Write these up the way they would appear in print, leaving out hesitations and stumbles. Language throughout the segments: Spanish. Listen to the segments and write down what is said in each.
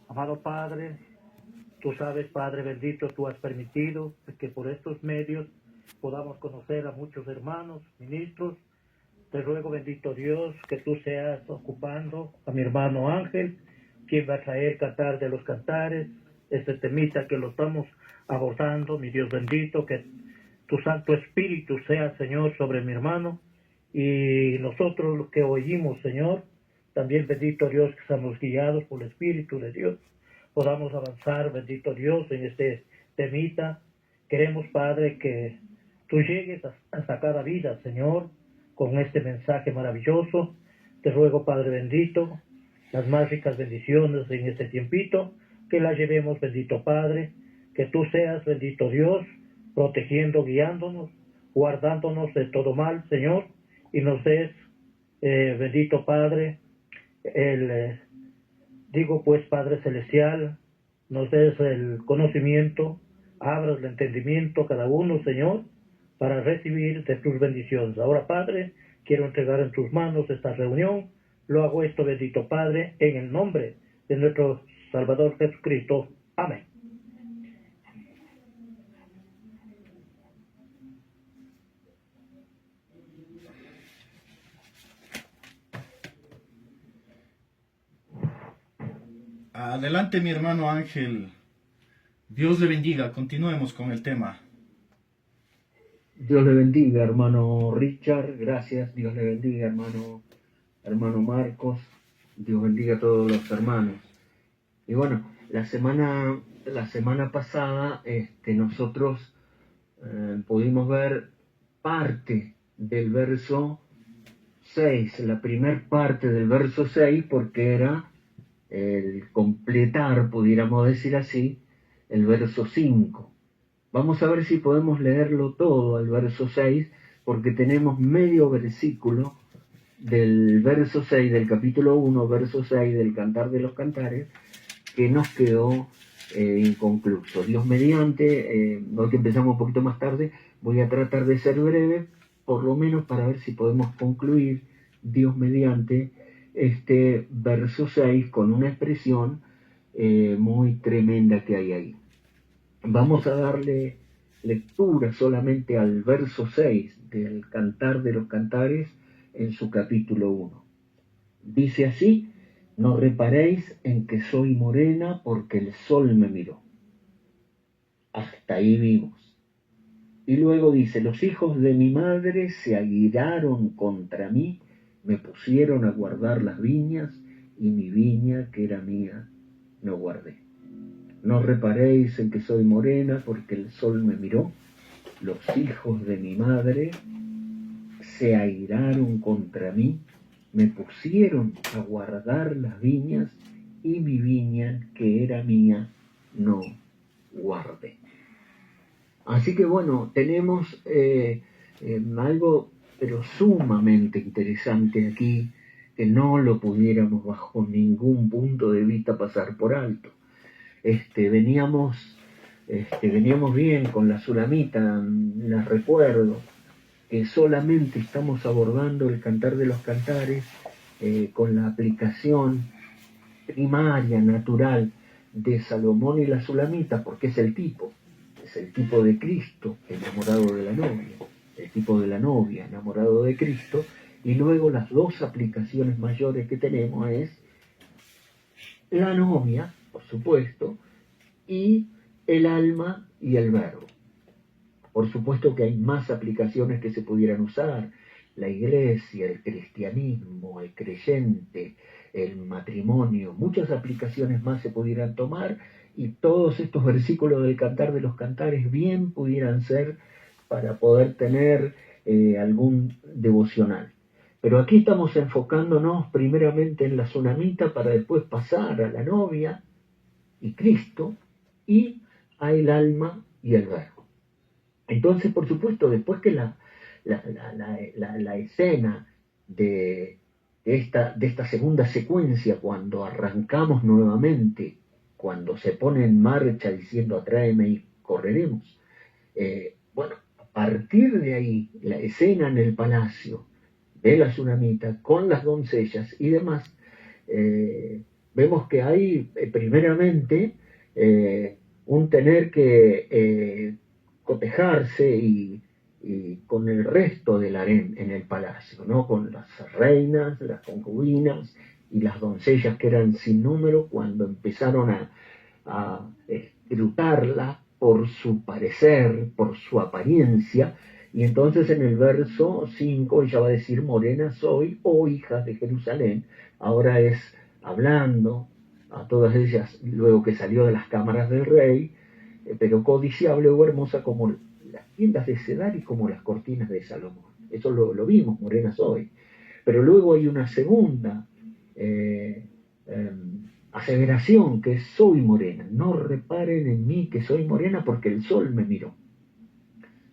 Amado Padre, tú sabes, Padre bendito, tú has permitido que por estos medios podamos conocer a muchos hermanos, ministros. Te ruego, bendito Dios, que tú seas ocupando a mi hermano Ángel, quien va a traer Cantar de los Cantares, este temita que lo estamos abordando, mi Dios bendito, que tu Santo Espíritu sea, Señor, sobre mi hermano, y nosotros los que oímos, Señor, también, bendito Dios, que estamos guiados por el Espíritu de Dios, podamos avanzar, bendito Dios, en este temita. Queremos, Padre, que tú llegues hasta cada vida, Señor, con este mensaje maravilloso. Te ruego, Padre bendito, las más ricas bendiciones en este tiempito, que las llevemos, bendito Padre, que tú seas, bendito Dios, protegiendo, guiándonos, guardándonos de todo mal, Señor, y nos des, bendito Padre, digo pues, Padre Celestial, nos des el conocimiento, abras el entendimiento a cada uno, Señor, para recibir de tus bendiciones. Ahora, Padre, quiero entregar en tus manos esta reunión. Lo hago esto, bendito Padre, en el nombre de nuestro Salvador Jesucristo. Amén. Adelante, mi hermano Ángel. Dios le bendiga. Continuemos con el tema. Dios le bendiga, hermano Richard. Gracias. Dios le bendiga, hermano Marcos. Dios bendiga a todos los hermanos. Y bueno, la semana pasada nosotros pudimos ver parte del verso 6, la primer parte del verso 6, porque era el completar, pudiéramos decir así, el verso 5. Vamos a ver si podemos leerlo todo, el verso 6, porque tenemos medio versículo del verso 6 del capítulo 1, verso 6 del Cantar de los Cantares, que nos quedó inconcluso. Dios mediante, hoy que empezamos un poquito más tarde, voy a tratar de ser breve, por lo menos para ver si podemos concluir, Dios mediante, este verso 6 con una expresión muy tremenda que hay ahí. Vamos a darle lectura solamente al verso 6 del Cantar de los Cantares en su capítulo 1. Dice así: no reparéis en que soy morena porque el sol me miró. Hasta ahí vimos. Y luego dice: los hijos de mi madre se airaron contra mí, me pusieron a guardar las viñas, y mi viña, que era mía, no guardé. No reparéis en que soy morena porque el sol me miró. Los hijos de mi madre se airaron contra mí, me pusieron a guardar las viñas, y mi viña, que era mía, no guardé. Así que bueno, tenemos algo pero sumamente interesante aquí, que no lo pudiéramos bajo ningún punto de vista pasar por alto. Veníamos bien con la Sulamita, les recuerdo que solamente estamos abordando el Cantar de los Cantares con la aplicación primaria, natural, de Salomón y la Sulamita, porque es el tipo de Cristo enamorado de la novia, el tipo de la novia enamorado de Cristo, y luego las dos aplicaciones mayores que tenemos es la novia, por supuesto, y el alma y el verbo. Por supuesto que hay más aplicaciones que se pudieran usar: la iglesia, el cristianismo, el creyente, el matrimonio, muchas aplicaciones más se pudieran tomar, y todos estos versículos del Cantar de los Cantares bien pudieran ser para poder tener algún devocional. Pero aquí estamos enfocándonos primeramente en la Sunamita para después pasar a la novia y Cristo y al alma y el verbo. Entonces, por supuesto, después que la escena de esta segunda secuencia, cuando arrancamos nuevamente, cuando se pone en marcha diciendo atráeme y correremos, bueno, a partir de ahí, la escena en el palacio de la Sunamita con las doncellas y demás, vemos que hay primeramente un tener que cotejarse y con el resto del harén en el palacio, ¿no? Con las reinas, las concubinas y las doncellas que eran sin número cuando empezaron a escrutarla por su parecer, por su apariencia, y entonces en el verso 5 ella va a decir, morena soy, oh hijas de Jerusalén. Ahora es hablando a todas ellas luego que salió de las cámaras del rey, pero codiciable o hermosa como las tiendas de Cedar y como las cortinas de Salomón. Eso lo vimos, morena soy. Pero luego hay una segunda aseveración, que es soy morena. No reparen en mí que soy morena porque el sol me miró.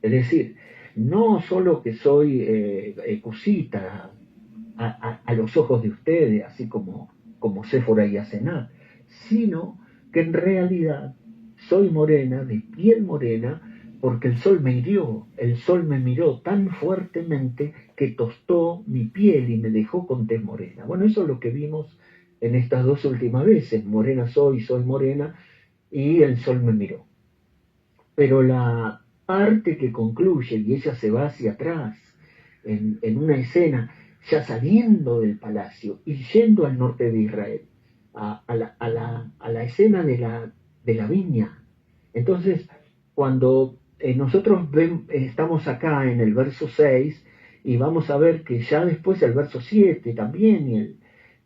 Es decir, no solo que soy cosita a los ojos de ustedes, así como Séfora y Asenat, sino que en realidad soy morena, de piel morena, porque el sol me miró tan fuertemente que tostó mi piel y me dejó con tez morena. Bueno, eso es lo que vimos en estas dos últimas veces, morena soy morena, y el sol me miró. Pero la parte que concluye, y ella se va hacia atrás, en una escena, ya saliendo del palacio y yendo al norte de Israel, a la escena de la viña. Entonces, cuando nosotros estamos acá en el verso 6, y vamos a ver que ya después el verso 7 también,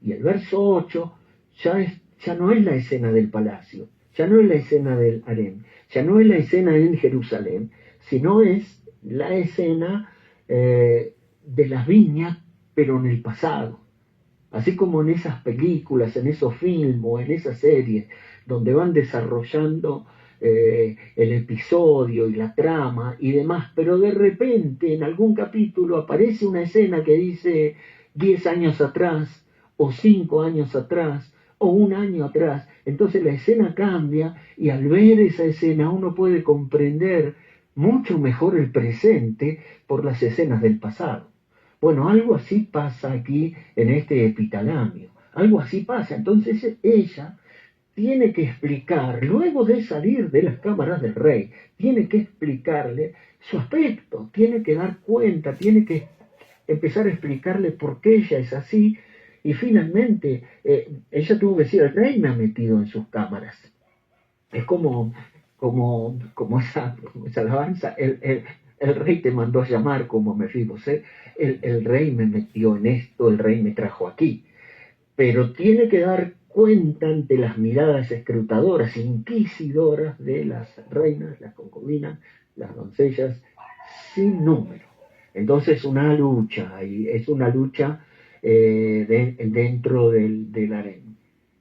y el verso 8, ya no es la escena del palacio, ya no es la escena del harén, ya no es la escena en Jerusalén, sino es la escena de las viñas, pero en el pasado. Así como en esas películas, en esos films o en esas series, donde van desarrollando el episodio y la trama y demás, pero de repente en algún capítulo aparece una escena que dice 10 años atrás, o 5 años atrás, o un año atrás. Entonces la escena cambia y al ver esa escena uno puede comprender mucho mejor el presente por las escenas del pasado. Bueno, algo así pasa aquí en este epitalamio. Algo así pasa. Entonces ella tiene que explicar, luego de salir de las cámaras del rey, tiene que explicarle su aspecto, tiene que dar cuenta, tiene que empezar a explicarle por qué ella es así. Y finalmente, ella tuvo que decir, el rey me ha metido en sus cámaras. Es como esa alabanza, el rey te mandó a llamar como Mefibosé, el rey me metió en esto, el rey me trajo aquí. Pero tiene que dar cuenta ante las miradas escrutadoras, inquisidoras de las reinas, las concubinas, las doncellas, sin número. Entonces una lucha, y es una lucha dentro del harén.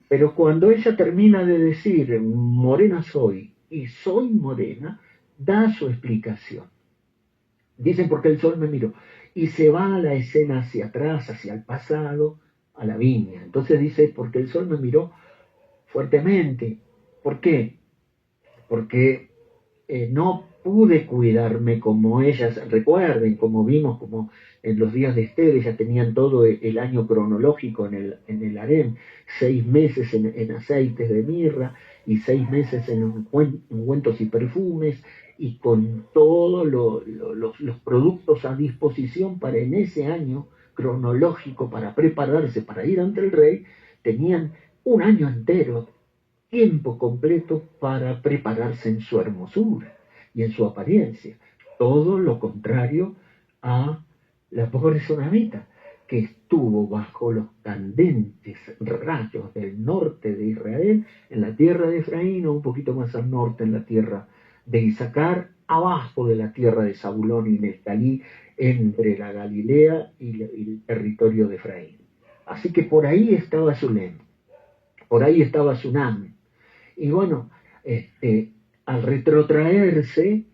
Pero cuando ella termina de decir morena soy y soy morena, da su explicación. Dicen porque el sol me miró. Y se va a la escena hacia atrás, hacia el pasado, a la viña. Entonces dice porque el sol me miró fuertemente. ¿Por qué? Porque no pude cuidarme como ellas. Recuerden, como vimos, como en los días de Esther, ellas tenían todo el año cronológico en el harén, 6 meses en aceites de mirra y 6 meses en ungüentos y perfumes, y con todos los productos a disposición para en ese año cronológico, para prepararse para ir ante el rey, tenían un año entero, tiempo completo para prepararse en su hermosura y en su apariencia. Todo lo contrario a la pobre Tsunamita, que estuvo bajo los candentes rayos del norte de Israel, en la tierra de Efraín, o un poquito más al norte, en la tierra de Isaacar, abajo de la tierra de Zabulón y Neftalí, entre la Galilea y el territorio de Efraín. Así que por ahí estaba Zulem, por ahí estaba Tsunami. Y bueno, al retrotraerse,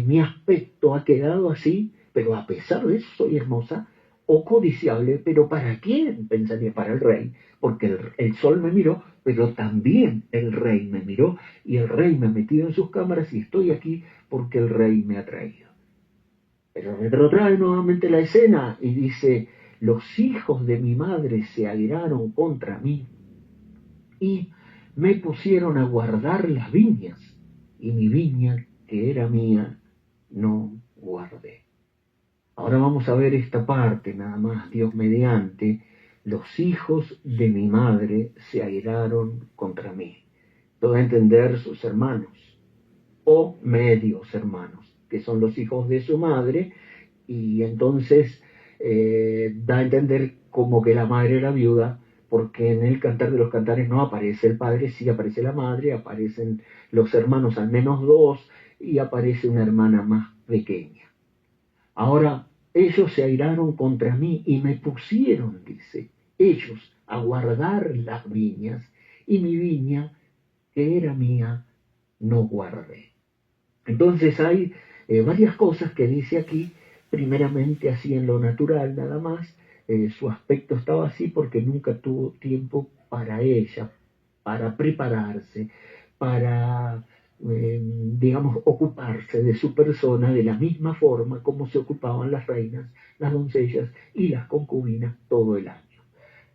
mi aspecto ha quedado así, pero a pesar de eso soy hermosa o codiciable. ¿Pero para quién? Pensaría, para el rey, porque el sol me miró, pero también el rey me miró, y el rey me ha metido en sus cámaras, y estoy aquí porque el rey me ha traído. Pero retrotrae nuevamente la escena y dice, los hijos de mi madre se airaron contra mí, y me pusieron a guardar las viñas, y mi viña, que era mía, no guardé. Ahora vamos a ver esta parte, nada más, Dios mediante. Los hijos de mi madre se airaron contra mí. Todo a entender sus hermanos, o medios hermanos, que son los hijos de su madre, y entonces da a entender como que la madre era viuda, porque en el Cantar de los Cantares no aparece el padre, sí aparece la madre, aparecen los hermanos al menos dos, y aparece una hermana más pequeña. Ahora, ellos se airaron contra mí y me pusieron, dice, ellos a guardar las viñas, y mi viña, que era mía, no guardé. Entonces hay varias cosas que dice aquí, primeramente así en lo natural nada más, su aspecto estaba así porque nunca tuvo tiempo para ella, para prepararse, para, digamos, ocuparse de su persona de la misma forma como se ocupaban las reinas, las doncellas y las concubinas todo el año.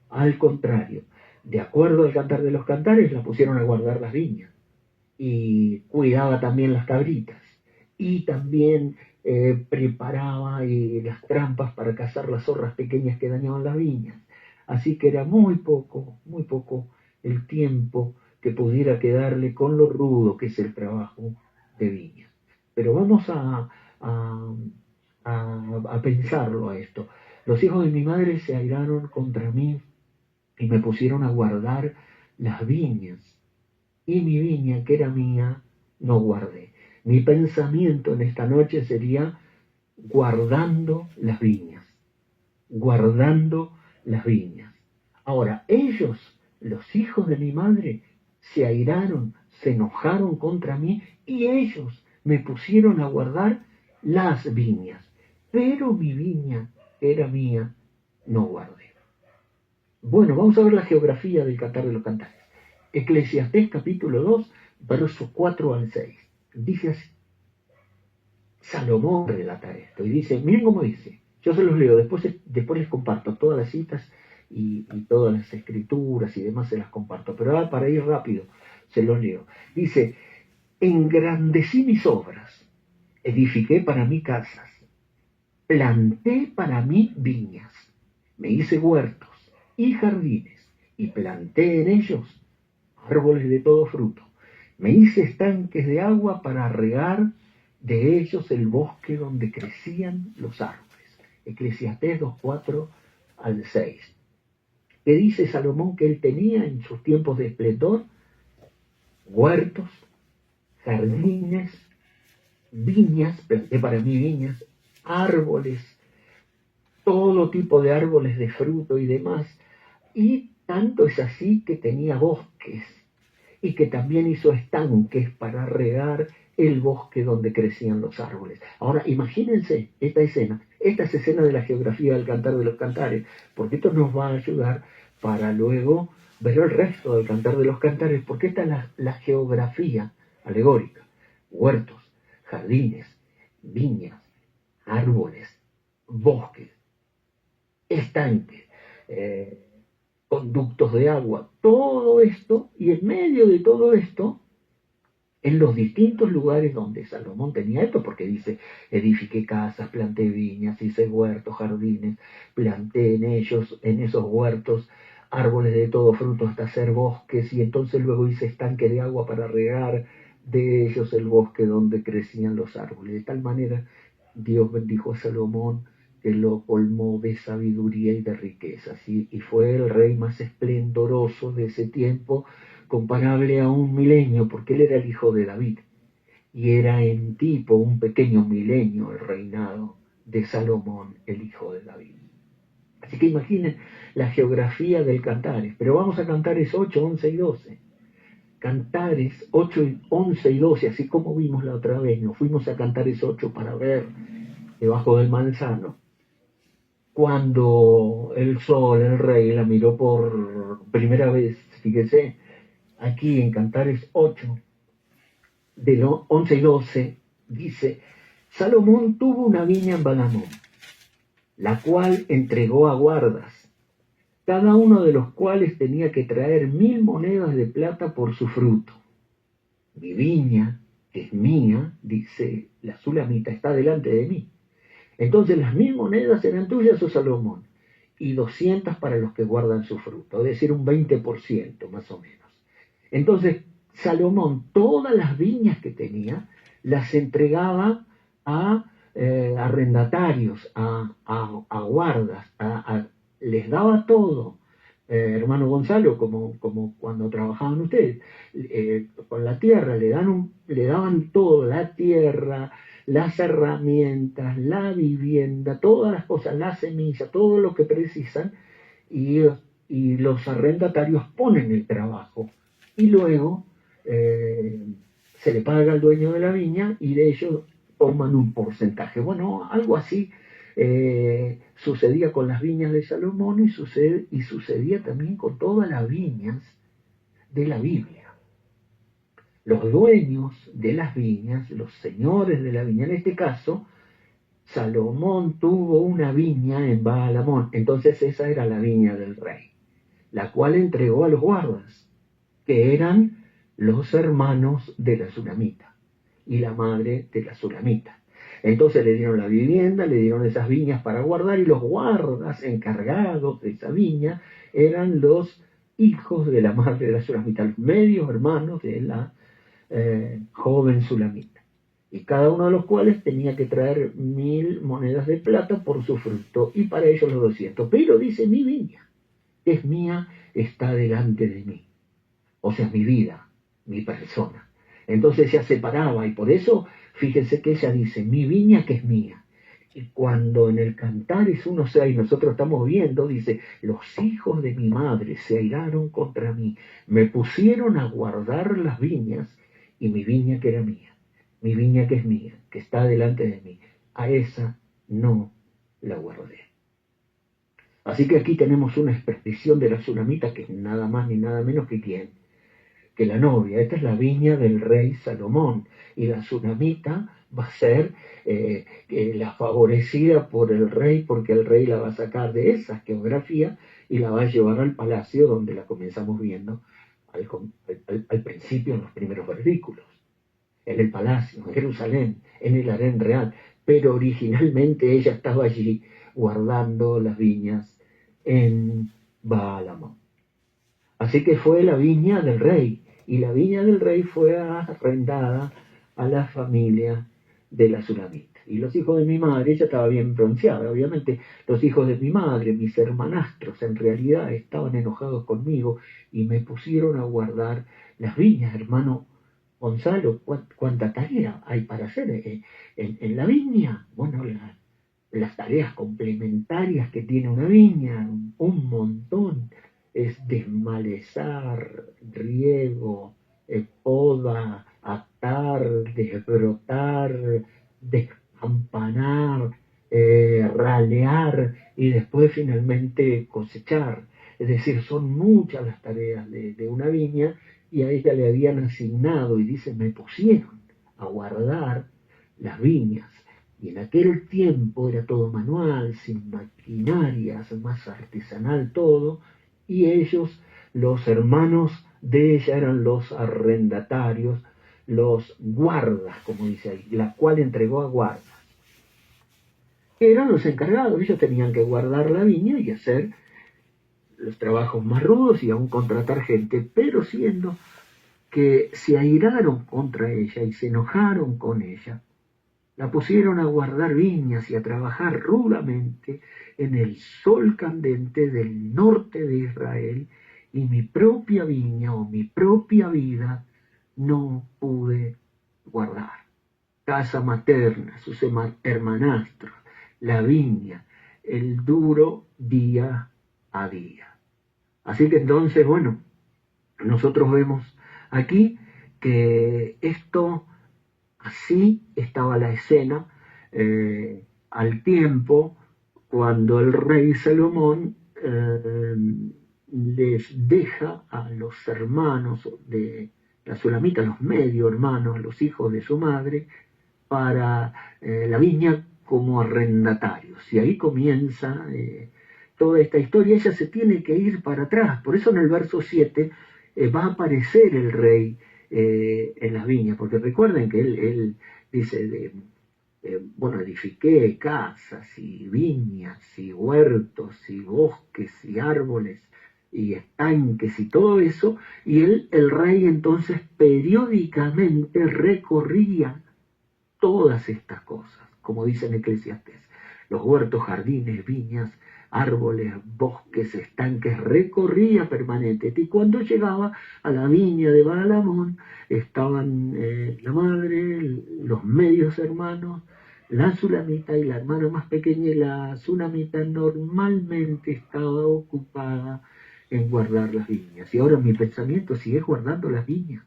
Al contrario, de acuerdo al Cantar de los Cantares, la pusieron a guardar las viñas y cuidaba también las cabritas y también preparaba las trampas para cazar las zorras pequeñas que dañaban las viñas. Así que era muy poco el tiempo que pudiera quedarle con lo rudo que es el trabajo de viñas. Pero vamos a pensarlo a esto. Los hijos de mi madre se airaron contra mí y me pusieron a guardar las viñas, y mi viña, que era mía, no guardé. Mi pensamiento en esta noche sería guardando las viñas, guardando las viñas. Ahora, ellos, los hijos de mi madre, se airaron, se enojaron contra mí, y ellos me pusieron a guardar las viñas, pero mi viña, que era mía, no guardé. Bueno, vamos a ver la geografía del Cantar de los Cantares. Eclesiastés capítulo 2, versos 4 al 6. Dice así. Salomón relata esto y dice, miren cómo dice, yo se los leo, después les comparto todas las citas y todas las escrituras y demás se las comparto, pero ahora para ir rápido se los leo. Dice, engrandecí mis obras, edifiqué para mí casas, planté para mí viñas, me hice huertos y jardines y planté en ellos árboles de todo fruto. Me hice estanques de agua para regar de ellos el bosque donde crecían los árboles. Eclesiastés 2:4 al 6. Que dice Salomón que él tenía en sus tiempos de esplendor huertos, jardines, viñas, planté para mí viñas, árboles, todo tipo de árboles de fruto y demás. Y tanto es así que tenía bosques y que también hizo estanques para regar el bosque donde crecían los árboles. Ahora, imagínense esta escena. Esta es escena de la geografía del Cantar de los Cantares, porque esto nos va a ayudar para luego ver el resto del Cantar de los Cantares, porque esta es la geografía alegórica. Huertos, jardines, viñas, árboles, bosques, estanques, conductos de agua, todo esto, y en medio de todo esto, en los distintos lugares donde Salomón tenía esto, porque dice, edifiqué casas, planté viñas, hice huertos, jardines, planté en ellos, en esos huertos, árboles de todo fruto hasta hacer bosques, y entonces luego hice estanque de agua para regar de ellos el bosque donde crecían los árboles. De tal manera, Dios bendijo a Salomón, que lo colmó de sabiduría y de riquezas, y fue el rey más esplendoroso de ese tiempo, comparable a un milenio, porque él era el hijo de David, y era en tipo un pequeño milenio el reinado de Salomón, el hijo de David. Así que imaginen la geografía del Cantares, pero vamos a Cantares 8, 11 y 12. Cantares 8, 11 y 12, así como vimos la otra vez, nos fuimos a Cantares 8 para ver debajo del manzano, cuando el sol, el rey, la miró por primera vez. Fíjese, aquí en Cantares 8, de 11 y 12, dice, Salomón tuvo una viña en Balamón, la cual entregó a guardas, cada uno de los cuales tenía que traer 1000 monedas de plata por su fruto. Mi viña, que es mía, dice la Sulamita, está delante de mí. Entonces las 1000 monedas eran tuyas, oh Salomón, y 200 para los que guardan su fruto, es decir, un 20% más o menos. Entonces Salomón, todas las viñas que tenía, las entregaba a arrendatarios, a guardas, les daba todo. Hermano Gonzalo, como cuando trabajaban ustedes, con la tierra, le daban todo, la tierra, las herramientas, la vivienda, todas las cosas, la semilla, todo lo que precisan, y los arrendatarios ponen el trabajo, y luego se le paga al dueño de la viña, y de ellos toman un porcentaje. Bueno, algo así sucedía con las viñas de Salomón y sucedía también con todas las viñas de la Biblia. Los dueños de las viñas, los señores de la viña, en este caso, Salomón tuvo una viña en Baal-Hamón, entonces esa era la viña del rey, la cual entregó a los guardas, que eran los hermanos de la Sulamita y la madre de la Sulamita. Entonces le dieron la vivienda, le dieron esas viñas para guardar, y los guardas encargados de esa viña eran los hijos de la madre de la Sulamita, los medios hermanos de la joven Sulamita, y cada uno de los cuales tenía que traer 1000 monedas de plata por su fruto, y para ellos los 200. Pero dice, mi viña, que es mía, está delante de mí. O sea, mi vida, mi persona. Entonces ella separaba, y por eso, fíjense que ella dice, mi viña que es mía. Y cuando en el Cantares 1:6 nosotros estamos viendo, dice, los hijos de mi madre se airaron contra mí, me pusieron a guardar las viñas, y mi viña que era mía, mi viña que es mía, que está delante de mí, a esa no la guardé. Así que aquí tenemos una expresión de la Sulamita, que es nada más ni nada menos que quién, que la novia. Esta es la viña del rey Salomón, y la Sulamita va a ser la favorecida por el rey, porque el rey la va a sacar de esa geografía y la va a llevar al palacio, donde la comenzamos viendo al principio, en los primeros versículos, en el palacio, en Jerusalén, en el harén real. Pero originalmente ella estaba allí guardando las viñas en Baal-Hamón. Así que fue la viña del rey, y la viña del rey fue arrendada a la familia de la Sulamita. Y los hijos de mi madre, ella estaba bien pronunciada, obviamente, los hijos de mi madre, mis hermanastros, en realidad estaban enojados conmigo y me pusieron a guardar las viñas. Hermano Gonzalo, ¿cuánta tarea hay para hacer en la viña? Bueno, las tareas complementarias que tiene una viña, un montón. Es desmalezar, riego, poda, atar, desbrotar, descampanar, ralear, y después finalmente cosechar. Es decir, son muchas las tareas de una viña, y a ella le habían asignado, y dice, me pusieron a guardar las viñas. Y en aquel tiempo era todo manual, sin maquinarias, más artesanal todo, y ellos, los hermanos de ella, eran los arrendatarios, los guardas, como dice ahí, la cual entregó a guardas. Eran los encargados, ellos tenían que guardar la viña y hacer los trabajos más rudos y aún contratar gente, pero siendo que se airaron contra ella y se enojaron con ella, la pusieron a guardar viñas y a trabajar rudamente en el sol candente del norte de Israel, y mi propia viña o mi propia vida no pude guardar. Casa materna, sus hermanastros, la viña, el duro día a día. Así que entonces, bueno, nosotros vemos aquí que esto, así estaba la escena al tiempo cuando el rey Salomón les deja a los hermanos de la Sulamita, los medio hermanos, los hijos de su madre, para la viña como arrendatarios. Y ahí comienza toda esta historia, ella se tiene que ir para atrás. Por eso en el verso 7 va a aparecer el rey en las viñas, porque recuerden que él dice, bueno, edifiqué casas y viñas y huertos y bosques y árboles y estanques y todo eso, y el rey entonces periódicamente recorría todas estas cosas, como dice en Eclesiastés, los huertos, jardines, viñas, árboles, bosques, estanques, recorría permanentemente. Y cuando llegaba a la viña de Baalamón, estaban la madre, los medios hermanos, la sulamita y la hermana más pequeña, y la sulamita normalmente estaba ocupada en guardar las viñas. Y ahora mi pensamiento sigue guardando las viñas.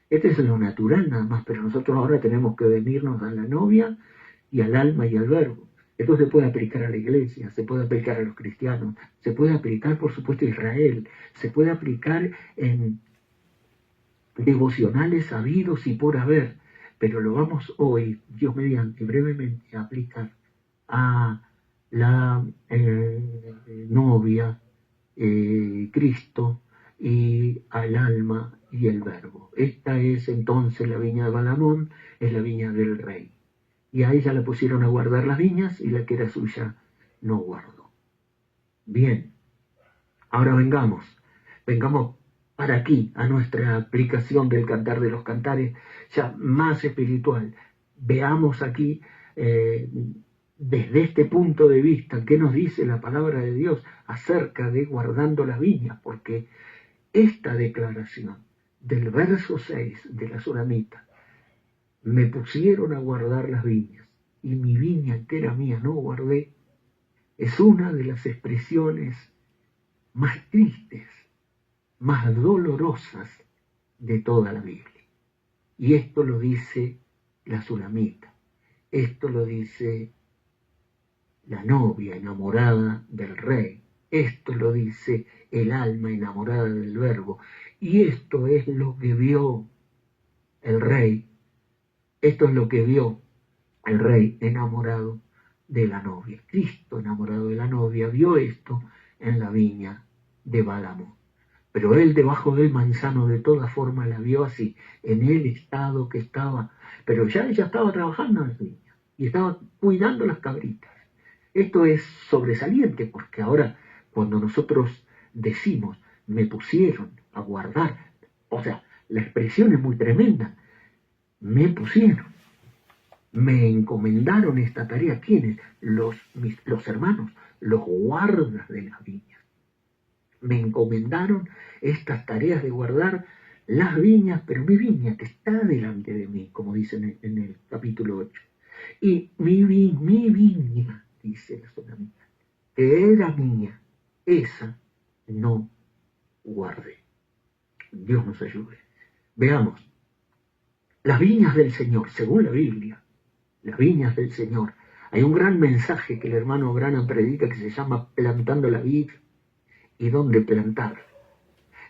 Este es lo natural nada más, pero nosotros ahora tenemos que venirnos a la novia y al alma y al verbo. Esto se puede aplicar a la iglesia, se puede aplicar a los cristianos, se puede aplicar, por supuesto, a Israel, se puede aplicar en devocionales habidos y por haber, pero lo vamos hoy, Dios mediante, brevemente a aplicar a la novia, Cristo, y al alma y el verbo. Esta es entonces la viña de Baalamón, es la viña del rey. Y a ella la pusieron a guardar las viñas y la que era suya no guardó. Bien, ahora vengamos para aquí, a nuestra aplicación del Cantar de los Cantares, ya más espiritual. Veamos aquí, desde este punto de vista, qué nos dice la palabra de Dios acerca de guardando las viñas, porque esta declaración del verso 6 de la Sulamita, me pusieron a guardar las viñas, y mi viña que era mía no guardé, es una de las expresiones más tristes, más dolorosas de toda la Biblia. Y esto lo dice la Sulamita, esto lo dice la novia enamorada del rey, esto lo dice el alma enamorada del verbo, y esto es lo que vio el rey. Esto es lo que vio el rey enamorado de la novia. Cristo enamorado de la novia vio esto en la viña de Baalamón. Pero él debajo del manzano de todas formas la vio así, en el estado que estaba. Pero ya ella estaba trabajando en la viña y estaba cuidando las cabritas. Esto es sobresaliente porque ahora cuando nosotros decimos me pusieron a guardar, o sea, la expresión es muy tremenda. Me pusieron, me encomendaron esta tarea. ¿Quiénes? Los hermanos, los guardas de las viñas. Me encomendaron estas tareas de guardar las viñas, pero mi viña que está delante de mí, como dicen en el capítulo 8. Y mi viña, dice la Sulamita, que era mía, esa no guardé. Dios nos ayude. Veamos. Las viñas del Señor, según la Biblia, las viñas del Señor. Hay un gran mensaje que el hermano Branham predica que se llama plantando la vid y dónde plantar.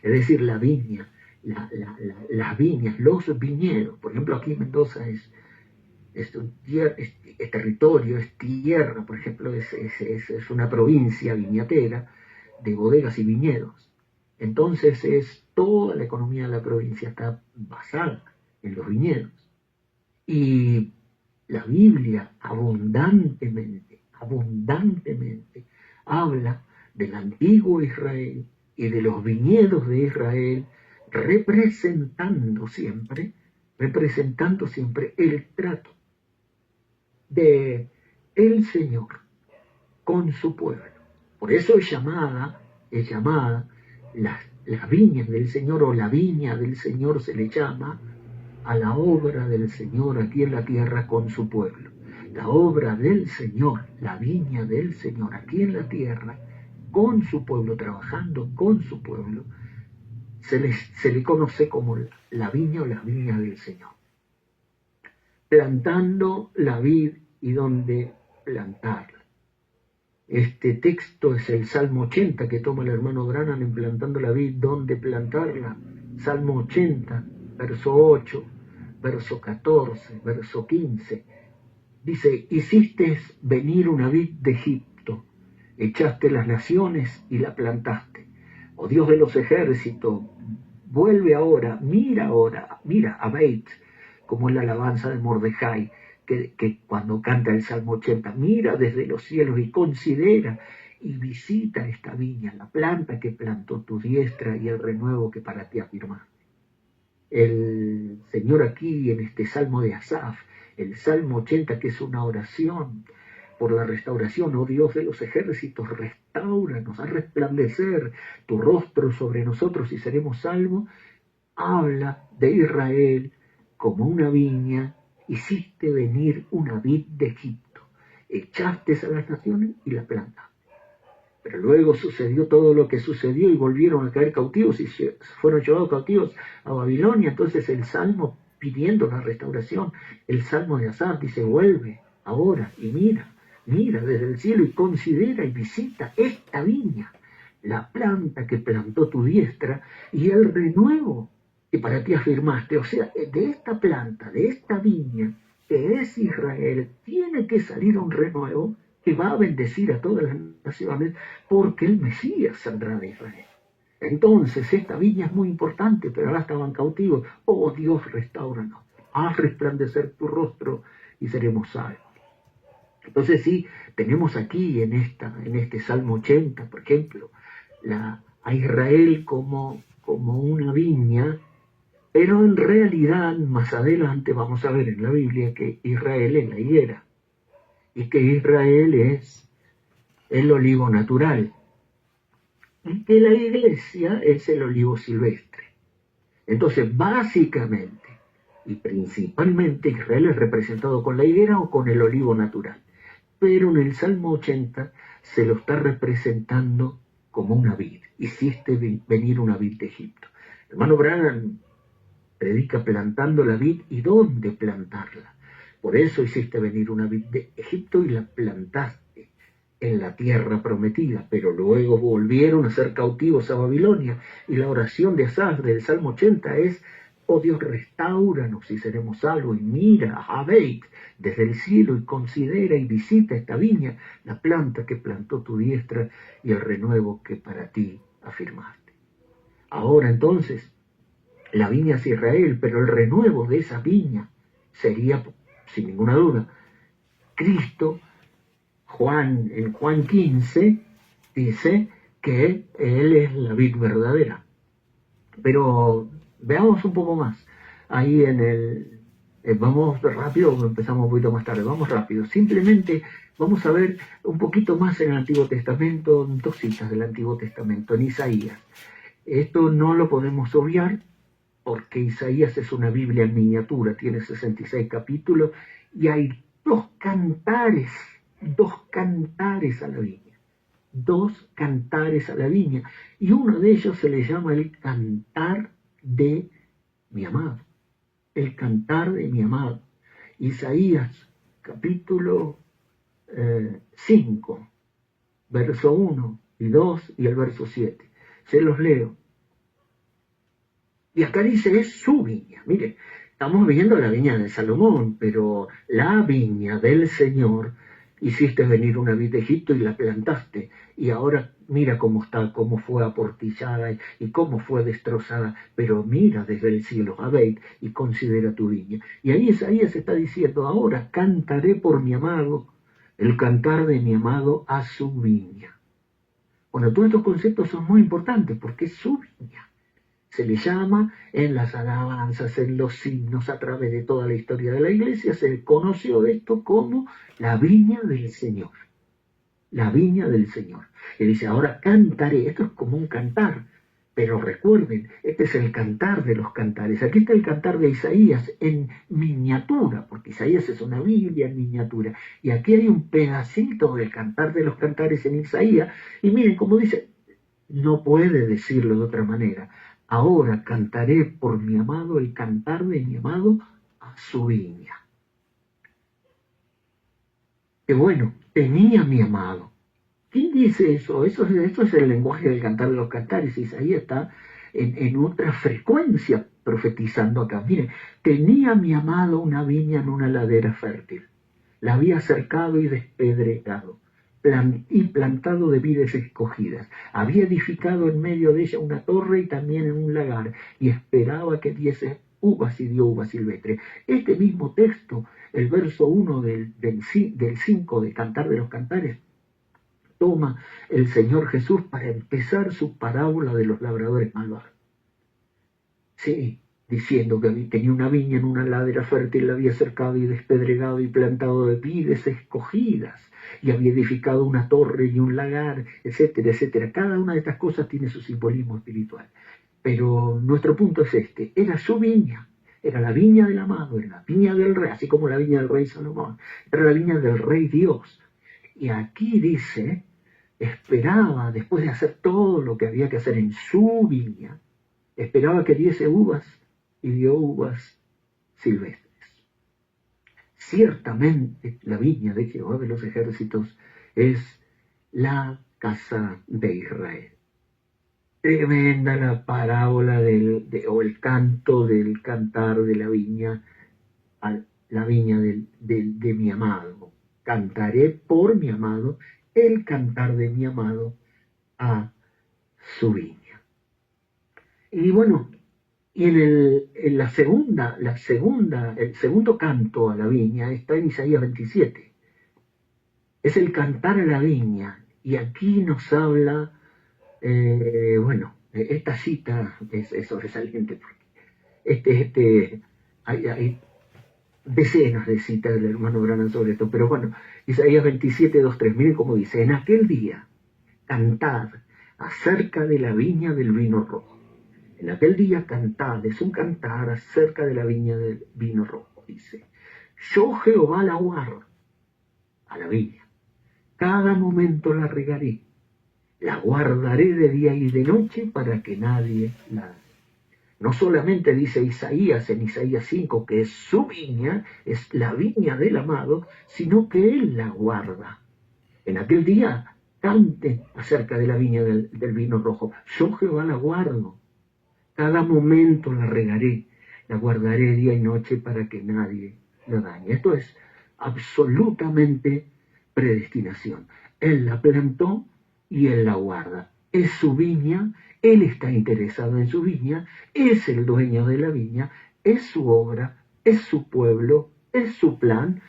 Es decir, la viña, las viñas, los viñedos. Por ejemplo, aquí en Mendoza es territorio, es tierra, por ejemplo, es una provincia viñatera de bodegas y viñedos. Entonces toda la economía de la provincia está basada en los viñedos. Y la Biblia abundantemente habla del antiguo Israel y de los viñedos de Israel, representando siempre el trato de el Señor con su pueblo. Por eso es llamada las viñas del Señor, o la viña del Señor se le llama a la obra del Señor aquí en la tierra con su pueblo. La obra del Señor, la viña del Señor aquí en la tierra con su pueblo, trabajando con su pueblo, se le conoce como la viña o las viñas del Señor. Plantando la vid y donde plantarla. Este texto es el Salmo 80 que toma el hermano Branham en plantando la vid, donde plantarla. Salmo 80, verso 8, verso 14, verso 15. Dice, hiciste venir una vid de Egipto echaste las naciones y la plantaste. Oh Dios de los ejércitos, vuelve ahora, mira a Beit, como es la alabanza de Mordejai, que cuando canta el Salmo 80, mira desde los cielos y considera y visita esta viña, la planta que plantó tu diestra y el renuevo que para ti afirmaste. El Señor aquí en este Salmo de Asaf, el Salmo 80, que es una oración por la restauración, oh Dios de los ejércitos, restáuranos, haz resplandecer tu rostro sobre nosotros y seremos salvos, habla de Israel como una viña, hiciste venir una vid de Egipto, echaste a las naciones y la plantaste. Pero luego sucedió todo lo que sucedió y volvieron a caer cautivos y fueron llevados cautivos a Babilonia. Entonces el Salmo pidiendo la restauración, el Salmo de Asaf dice, vuelve ahora y mira desde el cielo y considera y visita esta viña, la planta que plantó tu diestra y el renuevo que para ti afirmaste. O sea, de esta planta, de esta viña que es Israel, tiene que salir un renuevo que va a bendecir a todas las naciones, porque el Mesías saldrá de Israel. Entonces, esta viña es muy importante, pero ahora estaban cautivos. Oh Dios, restáuranos, haz resplandecer tu rostro y seremos salvos. Entonces sí, tenemos aquí en este Salmo 80, por ejemplo, a Israel como una viña, pero en realidad más adelante vamos a ver en la Biblia que Israel es la higuera y que Israel es el olivo natural y que la iglesia es el olivo silvestre. Entonces, básicamente y principalmente Israel es representado con la higuera o con el olivo natural. Pero en el Salmo 80 se lo está representando como una vid. Hiciste venir una vid de Egipto. El hermano Branham predica plantando la vid y dónde plantarla. Por eso hiciste venir una vid de Egipto y la plantaste en la tierra prometida, pero luego volvieron a ser cautivos a Babilonia. Y la oración de Asaf del Salmo 80 es, oh Dios, restáuranos y seremos salvos, y mira a Beit desde el cielo y considera y visita esta viña, la planta que plantó tu diestra y el renuevo que para ti afirmaste. Ahora entonces, la viña es Israel, pero el renuevo de esa viña sería, sin ninguna duda, Cristo. En Juan 15 dice que Él es la vid verdadera. Pero veamos un poco más. Ahí vamos rápido o empezamos un poquito más tarde. Vamos rápido. Simplemente vamos a ver un poquito más en el Antiguo Testamento, dos citas del Antiguo Testamento, en Isaías. Esto no lo podemos obviar porque Isaías es una Biblia en miniatura, tiene 66 capítulos y hay dos cantares a la viña. Dos cantares a la viña. Y uno de ellos se le llama el cantar de mi amado. El cantar de mi amado. Isaías capítulo 5, verso 1 y 2 y el verso 7. Se los leo. Y acá dice, es su viña. Mire, estamos viendo la viña de Salomón, pero la viña del Señor, hiciste venir una vid de Egipto y la plantaste. Y ahora mira cómo está, cómo fue aportillada y cómo fue destrozada. Pero mira desde el cielo a Beit y considera tu viña. Y ahí Isaías está diciendo, ahora cantaré por mi amado, el cantar de mi amado a su viña. Bueno, todos estos conceptos son muy importantes porque es su viña. Se le llama en las alabanzas, en los himnos, a través de toda la historia de la iglesia, se conoció esto como la viña del Señor. La viña del Señor. Y dice, ahora cantaré. Esto es como un cantar. Pero recuerden, este es el cantar de los cantares. Aquí está el cantar de Isaías en miniatura, porque Isaías es una Biblia en miniatura. Y aquí hay un pedacito del cantar de los cantares en Isaías. Y miren cómo dice, no puede decirlo de otra manera. Ahora cantaré por mi amado el cantar de mi amado a su viña. Que bueno, tenía mi amado. ¿Quién dice eso? Esto es el lenguaje del cantar de los cantares. Isaías está en otra frecuencia profetizando acá. Miren, tenía mi amado una viña en una ladera fértil. La había cercado y despedregado. y plantado de vides escogidas. Había edificado en medio de ella una torre y también en un lagar, y esperaba que diese uvas, y dio uvas silvestres. Este mismo texto, el verso 1 del 5 de Cantar de los Cantares, toma el Señor Jesús para empezar su parábola de los labradores malvados. Sí, diciendo que tenía una viña en una ladera fértil, la había cercado y despedregado y plantado de vides escogidas, y había edificado una torre y un lagar, etcétera, etcétera. Cada una de estas cosas tiene su simbolismo espiritual. Pero nuestro punto es este: era su viña, era la viña del amado, era la viña del rey, así como la viña del rey Salomón, era la viña del rey Dios. Y aquí dice, esperaba, después de hacer todo lo que había que hacer en su viña, esperaba que diese uvas, y dio uvas silvestres. Ciertamente la viña de Jehová de los ejércitos es la casa de Israel. Tremenda la parábola o el canto del cantar de la viña, a la viña de mi amado. Cantaré por mi amado el cantar de mi amado a su viña. Y bueno, y el segundo canto a la viña está en Isaías 27. Es el cantar a la viña, y aquí nos habla, esta cita es sobresaliente, porque hay decenas de citas del hermano Branham sobre esto, pero bueno, Isaías 27, 2, 3, miren cómo dice: en aquel día cantad acerca de la viña del vino rojo. En aquel día cantad, es un cantar acerca de la viña del vino rojo, dice: yo Jehová la guardo, a la viña, cada momento la regaré, la guardaré de día y de noche para que nadie la dañe. No solamente dice Isaías en Isaías 5 que es su viña, es la viña del amado, sino que él la guarda. En aquel día cante acerca de la viña del vino rojo: yo Jehová la guardo, cada momento la regaré, la guardaré día y noche para que nadie la dañe. Esto es absolutamente predestinación. Él la plantó y él la guarda. Es su viña, él está interesado en su viña, es el dueño de la viña, es su obra, es su pueblo, es su plan,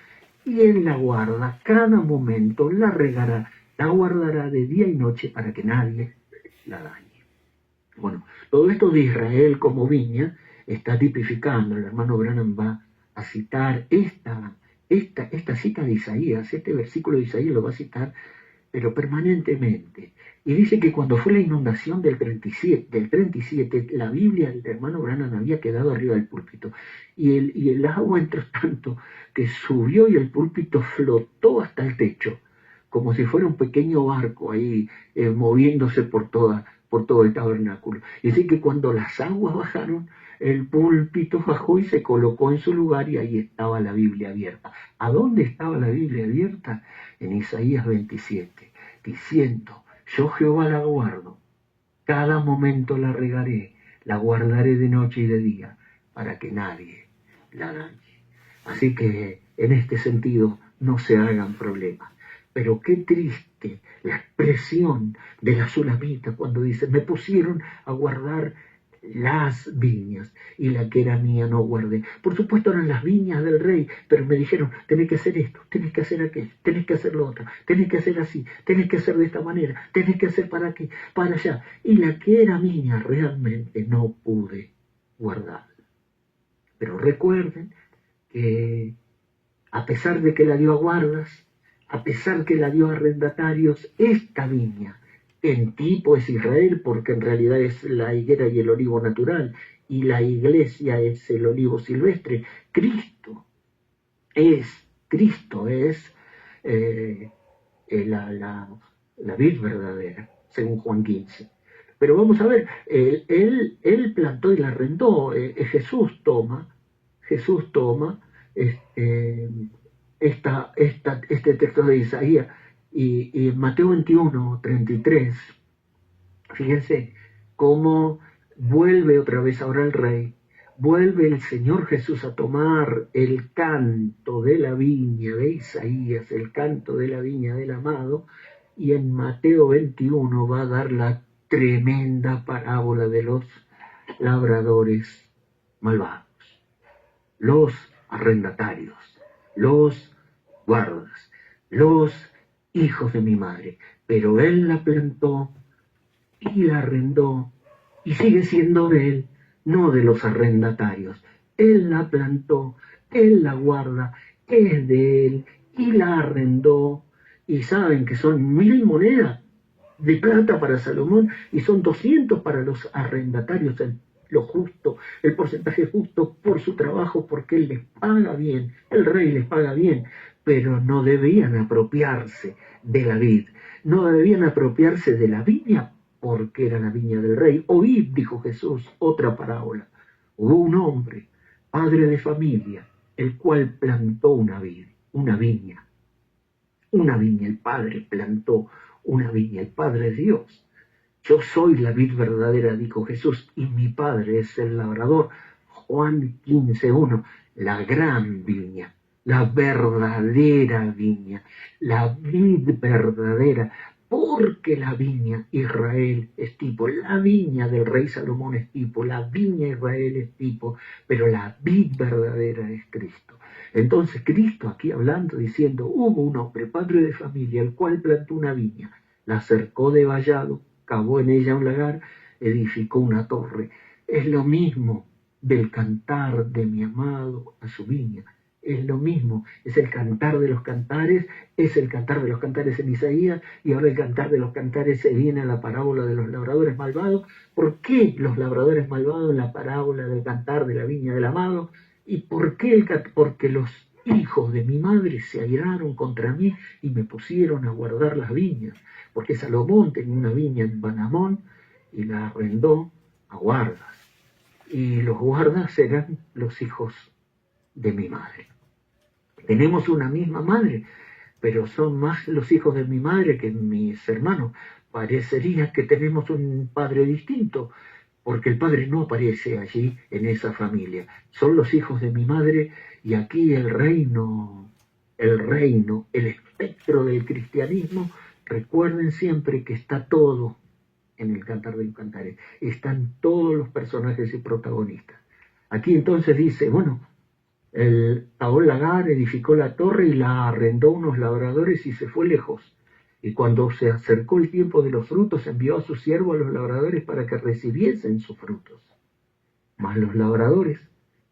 y él la guarda cada momento, la regará, la guardará de día y noche para que nadie la dañe. Bueno, todo esto de Israel como viña está tipificando. El hermano Branham va a citar esta cita de Isaías, este versículo de Isaías lo va a citar, pero permanentemente. Y dice que cuando fue la inundación del 37, la Biblia del hermano Branham había quedado arriba del púlpito. Y el agua entró tanto que subió y el púlpito flotó hasta el techo, como si fuera un pequeño barco ahí moviéndose por todo el tabernáculo. Y así que cuando las aguas bajaron, el púlpito bajó y se colocó en su lugar, y ahí estaba la Biblia abierta. ¿A dónde estaba la Biblia abierta? En Isaías 27, diciendo: yo Jehová la guardo, cada momento la regaré, la guardaré de noche y de día, para que nadie la dañe. Así que en este sentido no se hagan problemas. Pero qué triste la expresión de la Sulamita cuando dice: me pusieron a guardar las viñas y la que era mía no guardé. Por supuesto eran las viñas del rey, pero me dijeron: tenés que hacer esto, tenés que hacer aquello, tenés que hacer lo otro, tenés que hacer así, tenés que hacer de esta manera, tenés que hacer para aquí, para allá. Y la que era mía realmente no pude guardarla. Pero recuerden que a pesar de que la dio a guardas, a pesar que la dio a arrendatarios, esta viña, en tipo es Israel, porque en realidad es la higuera y el olivo natural, y la iglesia es el olivo silvestre. Cristo es la vid verdadera, según Juan 15. Pero vamos a ver, él plantó y la arrendó. Jesús toma este texto de Isaías, y en Mateo 21, 33, fíjense cómo vuelve otra vez ahora el rey vuelve el Señor Jesús a tomar el canto de la viña de Isaías, el canto de la viña del amado, y en Mateo 21 va a dar la tremenda parábola de los labradores malvados, los arrendatarios, los guardas, los hijos de mi madre. Pero él la plantó y la arrendó, y sigue siendo de él, no de los arrendatarios. Él la plantó, él la guarda, es de él, y la arrendó. Y saben que son 1000 monedas de plata para Salomón, y son 200 para los arrendatarios, lo justo, el porcentaje justo por su trabajo, porque él les paga bien, el rey les paga bien, pero no debían apropiarse de la vid, no debían apropiarse de la viña, porque era la viña del rey. Oíd, dijo Jesús, otra parábola. Hubo un hombre, padre de familia, el cual plantó una viña, el padre plantó una viña, el Padre es Dios. Yo soy la vid verdadera, dijo Jesús, y mi Padre es el labrador. Juan 15:1, la gran viña, la verdadera viña, la vid verdadera, porque la viña Israel es tipo, la viña del rey Salomón es tipo, la viña Israel es tipo, pero la vid verdadera es Cristo. Entonces Cristo aquí hablando, diciendo, hubo un hombre, padre de familia, el cual plantó una viña, la cercó de vallado, cavó en ella un lagar, edificó una torre. Es lo mismo del cantar de mi amado a su viña. Es lo mismo, es el cantar de los cantares, es el cantar de los cantares en Isaías, y ahora el cantar de los cantares se viene a la parábola de los labradores malvados. ¿Por qué los labradores malvados en la parábola del cantar de la viña del amado? ¿Y por qué? Porque los hijos de mi madre se airaron contra mí y me pusieron a guardar las viñas, porque Salomón tenía una viña en Banamón y la arrendó a guardas, y los guardas eran los hijos de mi madre. Tenemos una misma madre, pero son más los hijos de mi madre que mis hermanos. Parecería que tenemos un padre distinto, porque el padre no aparece allí en esa familia. Son los hijos de mi madre, y aquí el reino, el espectro del cristianismo, recuerden siempre que está todo en el Cantar de los Cantares. Están todos los personajes y protagonistas. Aquí entonces dice, bueno, el Taol Lagar edificó la torre y la arrendó a unos labradores y se fue lejos. Y cuando se acercó el tiempo de los frutos, envió a su siervo a los labradores para que recibiesen sus frutos. Mas los labradores,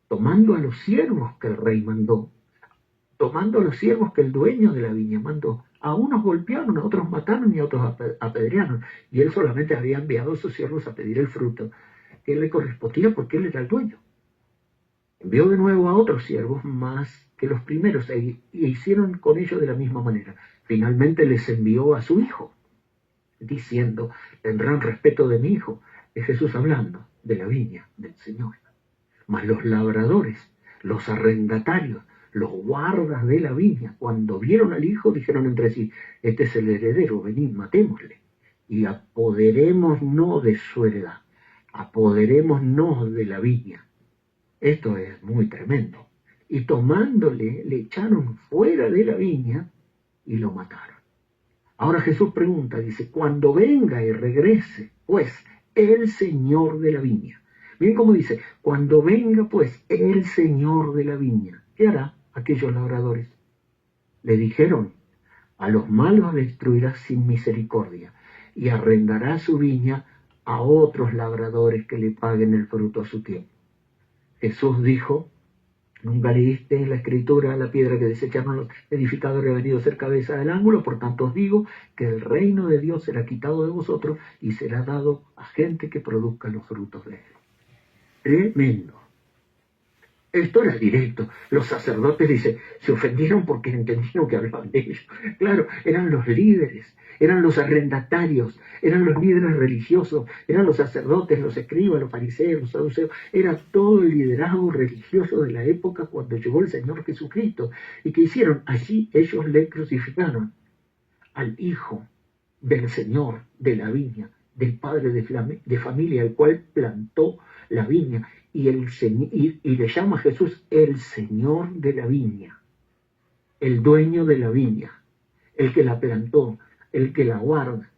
tomando a los siervos que el rey mandó, tomando a los siervos que el dueño de la viña mandó, a unos golpearon, a otros mataron y a otros apedrearon. Y él solamente había enviado a sus siervos a pedir el fruto que le correspondía, porque él era el dueño. Envió de nuevo a otros siervos más que los primeros, e hicieron con ellos de la misma manera. Finalmente les envió a su hijo, diciendo, tendrán respeto de mi hijo. Es Jesús hablando de la viña del Señor. Mas los labradores, los arrendatarios, los guardas de la viña, cuando vieron al hijo, dijeron entre sí, este es el heredero, venid, matémosle, y apoderémonos de su heredad, apoderémonos de la viña. Esto es muy tremendo. Y tomándole, le echaron fuera de la viña y lo mataron. Ahora Jesús pregunta, dice, cuando venga y regrese, pues, el Señor de la viña. Miren cómo dice, cuando venga, pues, el Señor de la viña, ¿qué hará aquellos labradores? Le dijeron, a los malos destruirá sin misericordia y arrendará su viña a otros labradores que le paguen el fruto a su tiempo. Jesús dijo, nunca leíste en la escritura, la piedra que desecharon los edificadores ha venido a ser cabeza del ángulo, por tanto os digo que el reino de Dios será quitado de vosotros y será dado a gente que produzca los frutos de él. Tremendo. Esto era directo. Los sacerdotes, dice, se ofendieron porque entendieron que hablaban de ellos. Claro, eran los líderes, eran los arrendatarios, eran los líderes religiosos, eran los sacerdotes, los escribas, los fariseos, los saduceos. Era todo el liderazgo religioso de la época cuando llegó el Señor Jesucristo. ¿Y qué hicieron? Allí ellos le crucificaron al hijo del Señor de la viña, del padre de familia, el cual plantó la viña, y le llama a Jesús el Señor de la viña, el dueño de la viña, el que la plantó, el que la guarda.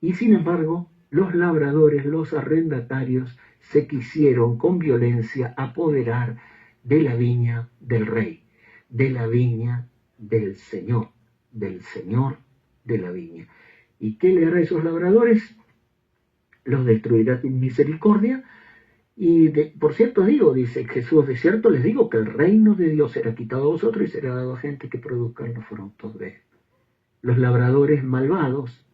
Y sin embargo, los labradores, los arrendatarios, se quisieron con violencia apoderar de la viña del rey, de la viña del Señor de la viña. ¿Y qué le hará a esos labradores? Los destruirá sin misericordia. Y por cierto dice Jesús, de cierto les digo que el reino de Dios será quitado a vosotros y será dado a gente que produzcan los frutos de él. Los labradores malvados,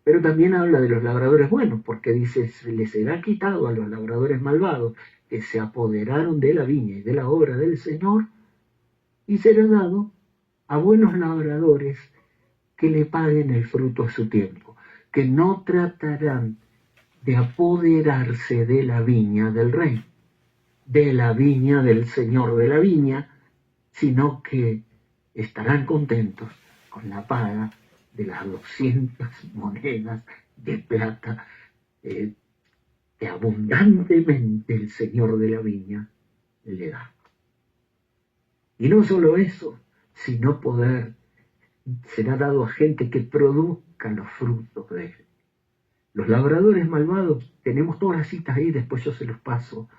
pero también habla de los labradores buenos, porque dice, se les será quitado a los labradores malvados que se apoderaron de la viña y de la obra del Señor, y será dado a buenos labradores que le paguen el fruto a su tiempo, que no tratarán de apoderarse de la viña del rey, de la viña del Señor de la viña, sino que estarán contentos con la paga de las 200 monedas de plata que abundantemente el Señor de la viña le da. Y no solo eso, sino poder será dado a gente que produzca los frutos de él. Los labradores malvados, tenemos todas las citas ahí, después yo se los paso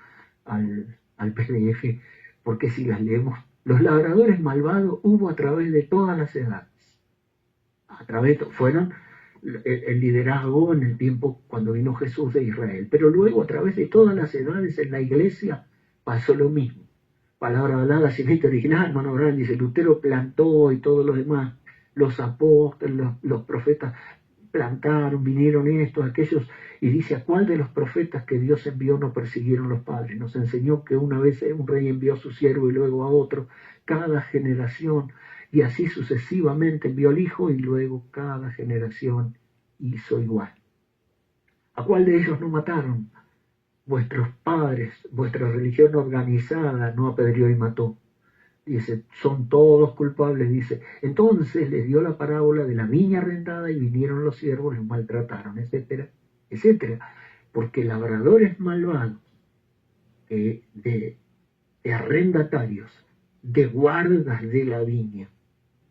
al PDF, porque si las leemos, los labradores malvados hubo a través de todas las edades. Fueron el liderazgo en el tiempo cuando vino Jesús de Israel, pero luego a través de todas las edades en la iglesia pasó lo mismo. Palabra hablada, cita original, hermano Abraham dice, Lutero plantó y todos los demás, los apóstoles, los profetas plantaron, vinieron estos, aquellos, y dice, ¿a cuál de los profetas que Dios envió no persiguieron los padres? Nos enseñó que una vez un rey envió a su siervo y luego a otro, cada generación, y así sucesivamente envió al hijo y luego cada generación hizo igual. ¿A cuál de ellos no mataron? Vuestros padres, vuestra religión organizada no apedreó y mató. Dice, son todos culpables, dice. Entonces les dio la parábola de la viña arrendada y vinieron los siervos, los maltrataron, etcétera, etcétera. Porque labradores malvados, de arrendatarios, de guardas de la viña,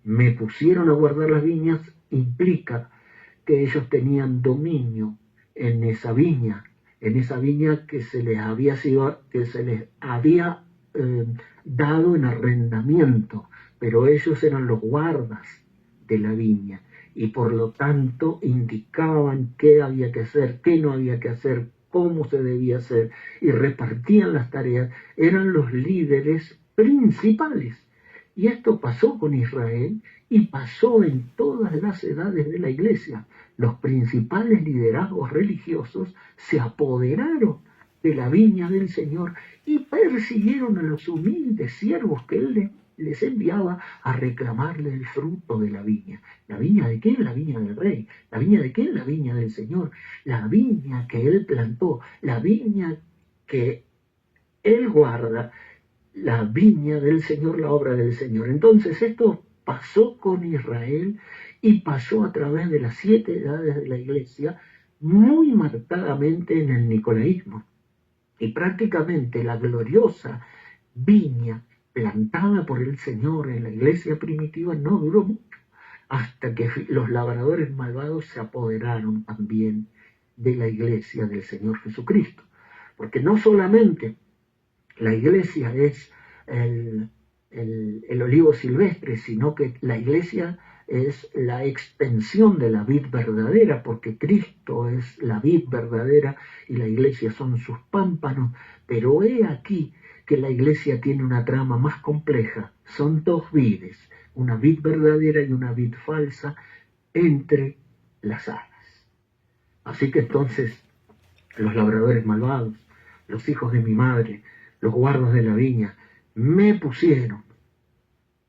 me pusieron a guardar las viñas, implica que ellos tenían dominio en esa viña que se les había dado en arrendamiento, pero ellos eran los guardas de la viña y por lo tanto indicaban qué había que hacer, qué no había que hacer, cómo se debía hacer y repartían las tareas, eran los líderes principales. Y esto pasó con Israel y pasó en todas las edades de la iglesia. Los principales liderazgos religiosos se apoderaron de la viña del Señor y persiguieron a los humildes siervos que Él les enviaba a reclamarle el fruto de la viña. ¿La viña de quién? La viña del rey. ¿La viña de quién? La viña del Señor. La viña que Él plantó, la viña que Él guarda, la viña del Señor, la obra del Señor. Entonces esto pasó con Israel y pasó a través de las 7 edades de la iglesia, muy marcadamente en el nicolaísmo. Y prácticamente la gloriosa viña plantada por el Señor en la iglesia primitiva no duró mucho, hasta que los labradores malvados se apoderaron también de la iglesia del Señor Jesucristo. Porque no solamente la iglesia es el olivo silvestre, sino que la iglesia es la extensión de la vid verdadera, porque Cristo es la vid verdadera y la iglesia son sus pámpanos. Pero he aquí que la iglesia tiene una trama más compleja. Son 2 vides, una vid verdadera y una vid falsa entre las alas. Así que entonces los labradores malvados, los hijos de mi madre, los guardas de la viña, me pusieron,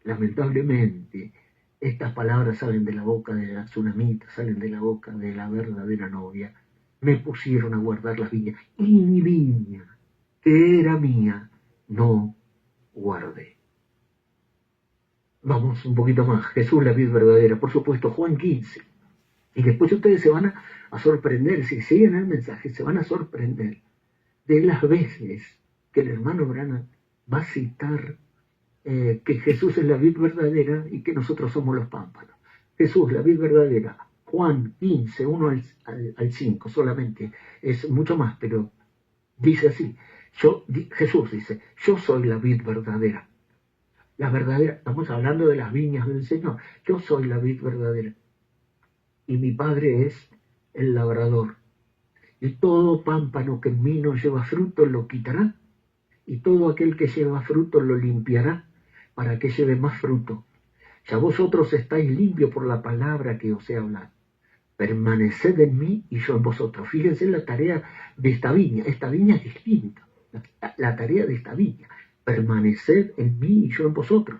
lamentablemente, estas palabras salen de la boca de la tsunamita, salen de la boca de la verdadera novia, me pusieron a guardar las viñas, y mi viña, que era mía, no guardé. Vamos un poquito más, Jesús la vid verdadera, por supuesto, Juan 15, y después ustedes se van a sorprender, si siguen el mensaje, se van a sorprender de las veces que el hermano Branham va a citar que Jesús es la vid verdadera y que nosotros somos los pámpanos. Jesús, la vid verdadera. Juan 15, 1 al 5 solamente. Es mucho más, pero dice así. Jesús dice, yo soy la vid verdadera. La verdadera, estamos hablando de las viñas del Señor. Yo soy la vid verdadera. Y mi Padre es el labrador. Y todo pámpano que en mí no lleva fruto lo quitará. Y todo aquel que lleva fruto lo limpiará para que lleve más fruto. Ya vosotros estáis limpios por la palabra que os he hablado. Permaneced en mí y yo en vosotros. Fíjense la tarea de esta viña. Esta viña es distinta. La tarea de esta viña. Permaneced en mí y yo en vosotros.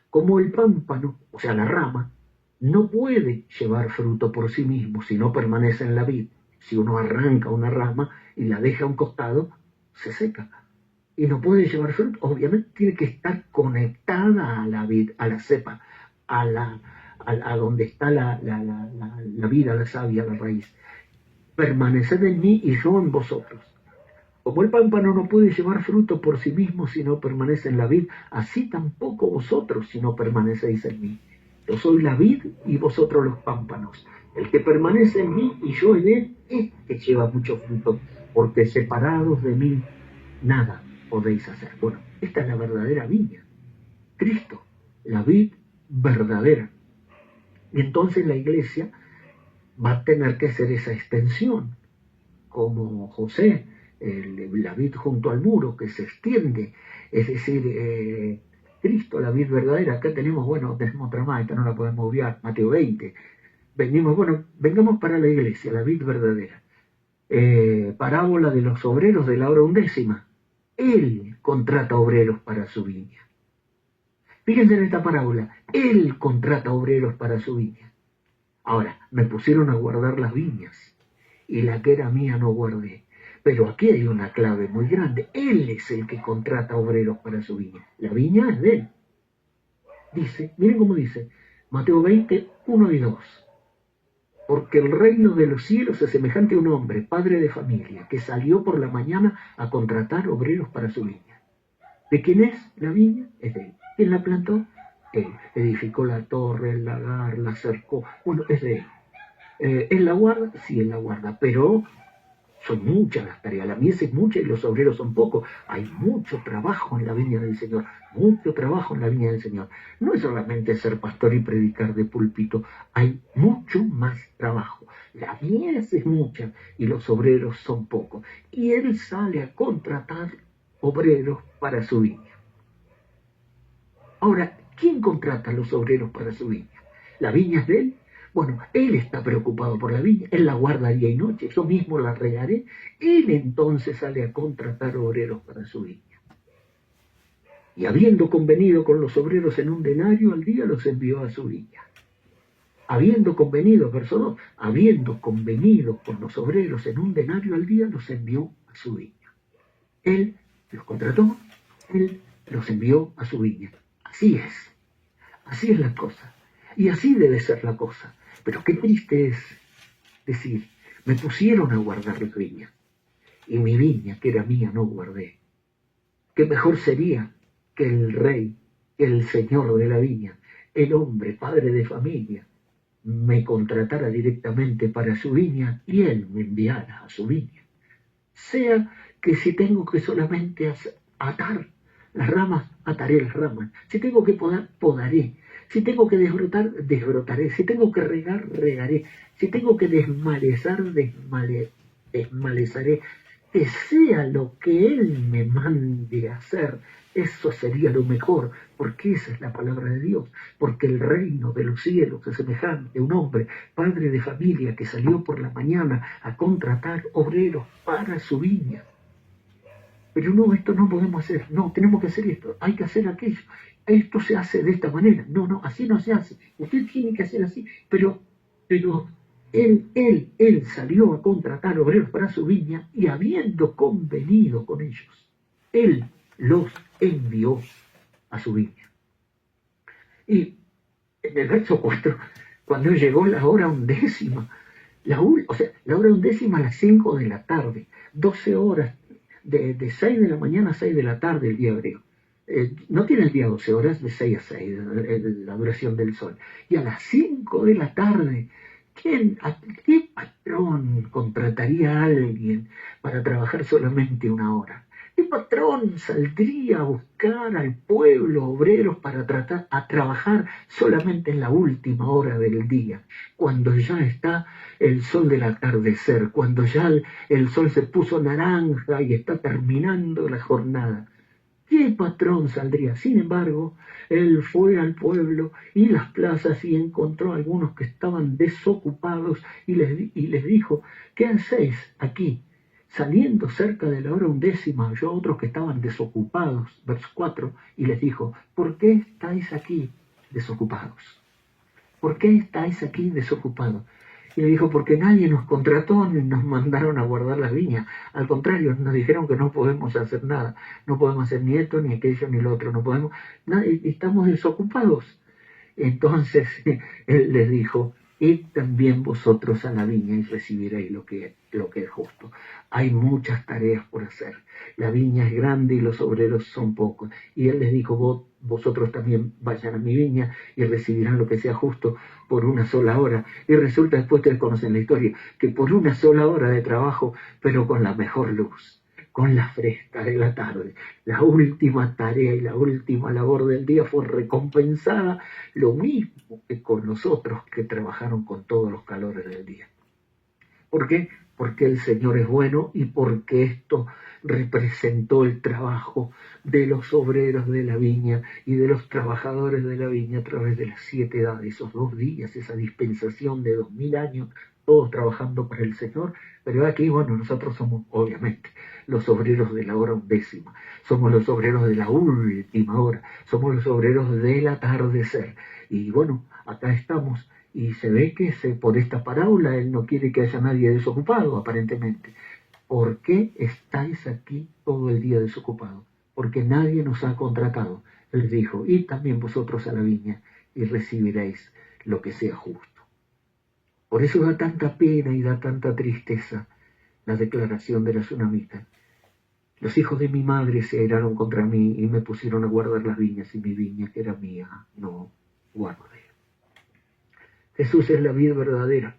Como el pámpano, o sea la rama, no puede llevar fruto por sí mismo si no permanece en la vid. Si uno arranca una rama y la deja a un costado, se seca. Y no puede llevar fruto. Obviamente tiene que estar conectada a la vid, a la cepa, a donde está la vida, la savia, la raíz. Permaneced en mí y yo en vosotros. Como el pámpano no puede llevar fruto por sí mismo si no permanece en la vid, así tampoco vosotros si no permanecéis en mí. Yo soy la vid y vosotros los pámpanos. El que permanece en mí y yo en él, este lleva mucho fruto, porque separados de mí, nada podéis hacer. Bueno, esta es la verdadera viña. Cristo, la vid verdadera. Y entonces la iglesia va a tener que hacer esa extensión, como José, la vid junto al muro que se extiende, es decir, Cristo, la vid verdadera. Acá tenemos otra más, esta no la podemos obviar, Mateo 20. Vengamos para la iglesia, la vid verdadera. Parábola de los obreros de la hora undécima. Él contrata obreros para su viña. Fíjense en esta parábola, Él contrata obreros para su viña. Ahora, me pusieron a guardar las viñas, y la que era mía no guardé. Pero aquí hay una clave muy grande. Él es el que contrata obreros para su viña. La viña es de Él. Dice, miren cómo dice, Mateo 20, 1 y 2. Porque el reino de los cielos es semejante a un hombre, padre de familia, que salió por la mañana a contratar obreros para su viña. ¿De quién es la viña? Es de Él. ¿Quién la plantó? Él. Edificó la torre, el lagar, la cercó. Bueno, es de Él. ¿Él la guarda? Sí, Él la guarda, pero son muchas las tareas. La mies es mucha y los obreros son pocos. Hay mucho trabajo en la viña del Señor. Mucho trabajo en la viña del Señor. No es solamente ser pastor y predicar de púlpito. Hay mucho más trabajo. La mies es mucha y los obreros son pocos. Y Él sale a contratar obreros para su viña. Ahora, ¿quién contrata a los obreros para su viña? ¿La viña es de Él? Bueno, Él está preocupado por la viña, Él la guarda día y noche, yo mismo la regaré. Él entonces sale a contratar obreros para su viña. Y habiendo convenido con los obreros en un denario al día, los envió a su viña. Habiendo convenido, verso 2, habiendo convenido con los obreros en un denario al día, los envió a su viña. Él los contrató, Él los envió a su viña. Así es la cosa. Y así debe ser la cosa. Pero qué triste es decir, me pusieron a guardar la viña, y mi viña, que era mía, no guardé. Qué mejor sería que el rey, el señor de la viña, el hombre, padre de familia, me contratara directamente para su viña y él me enviara a su viña. Sea que si tengo que solamente atar las ramas, ataré las ramas. Si tengo que podar, podaré. Si tengo que desbrotar, desbrotaré. Si tengo que regar, regaré. Si tengo que desmalezar, desmalezaré. Que sea lo que Él me mande a hacer, eso sería lo mejor, porque esa es la palabra de Dios. Porque el reino de los cielos es semejante a un hombre, padre de familia, que salió por la mañana a contratar obreros para su viña. Pero no, esto no podemos hacer, no, tenemos que hacer esto, hay que hacer aquello, esto se hace de esta manera, no, así no se hace, usted tiene que hacer así, pero él salió a contratar obreros para su viña y habiendo convenido con ellos, él los envió a su viña. Y en el verso 4, cuando llegó la hora undécima, la hora undécima a las 5 de la tarde, 12 horas, de 6 de la mañana a 6 de la tarde el día hebreo. No tiene el día 12 horas, de 6 a 6, la duración del sol. Y a las 5 de la tarde, ¿qué patrón contrataría a alguien para trabajar solamente una hora? ¿Qué patrón saldría a buscar al pueblo obreros para trabajar solamente en la última hora del día, cuando ya está el sol del atardecer, cuando ya el sol se puso naranja y está terminando la jornada? ¿Qué patrón saldría? Sin embargo, él fue al pueblo y las plazas y encontró a algunos que estaban desocupados y les dijo, ¿qué hacéis aquí? Saliendo cerca de la hora 11, oyó a otros que estaban desocupados, verso 4, y les dijo, ¿por qué estáis aquí desocupados? ¿Por qué estáis aquí desocupados? Y le dijo, porque nadie nos contrató ni nos mandaron a guardar las viñas. Al contrario, nos dijeron que no podemos hacer nada. No podemos hacer ni esto, ni aquello, ni lo otro. No podemos, estamos desocupados. Entonces él les dijo, id también vosotros a la viña y recibiréis lo que es justo. Hay muchas tareas por hacer. La viña es grande y los obreros son pocos. Y él les dijo, vosotros también vayan a mi viña y recibirán lo que sea justo por una sola hora. Y resulta, después ustedes conocen la historia, que por una sola hora de trabajo, pero con la mejor luz, con la fresca de la tarde, la última tarea y la última labor del día fue recompensada, lo mismo que con los otros que trabajaron con todos los calores del día. ¿Por qué? Porque el Señor es bueno y porque esto representó el trabajo de los obreros de la viña y de los trabajadores de la viña a través de las 7 edades, esos 2 días, esa dispensación de 2000 años, todos trabajando para el Señor. Pero aquí, bueno, nosotros somos, obviamente, los obreros de la hora 11, somos los obreros de la última hora, somos los obreros del atardecer. Y bueno, acá estamos. Y se ve que por esta parábola él no quiere que haya nadie desocupado, aparentemente. ¿Por qué estáis aquí todo el día desocupados? Porque nadie nos ha contratado. Él dijo, id también vosotros a la viña y recibiréis lo que sea justo. Por eso da tanta pena y da tanta tristeza la declaración de la tsunamita. Los hijos de mi madre se airaron contra mí y me pusieron a guardar las viñas, y mi viña, que era mía, no guardé. Jesús es la vid verdadera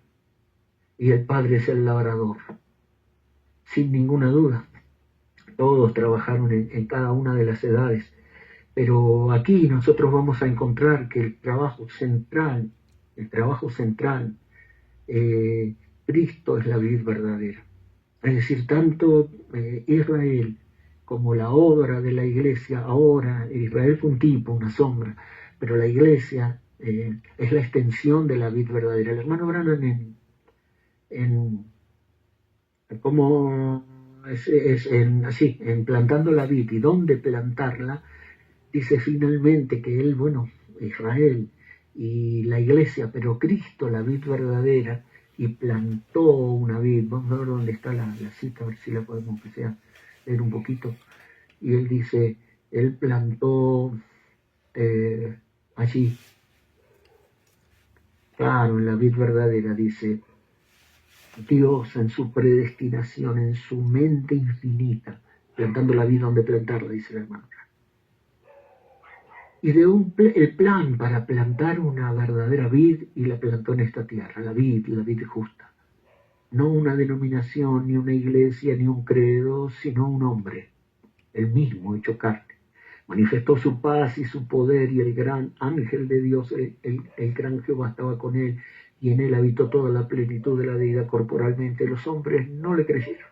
y el Padre es el labrador. Sin ninguna duda, todos trabajaron en cada una de las edades, pero aquí nosotros vamos a encontrar que el trabajo central, Cristo es la vid verdadera. Es decir, tanto Israel como la obra de la iglesia, ahora Israel fue un tipo, una sombra, pero la iglesia es la extensión de la vid verdadera. El hermano Branham en plantando la vid y dónde plantarla, dice finalmente que él, Israel y la iglesia, pero Cristo, la vid verdadera, y plantó una vid. Vamos a ver dónde está la cita, a ver si la podemos leer un poquito. Y él dice, él plantó allí, claro, en la vid verdadera, dice, Dios en su predestinación, en su mente infinita, plantando la vid donde plantarla, dice el hermano. Y el plan para plantar una verdadera vid, y la plantó en esta tierra, la vid justa. No una denominación, ni una iglesia, ni un credo, sino un hombre, el mismo hecho carne. Manifestó su paz y su poder, y el gran ángel de Dios, el gran Jehová, estaba con él, y en él habitó toda la plenitud de la deidad corporalmente. Los hombres no le creyeron,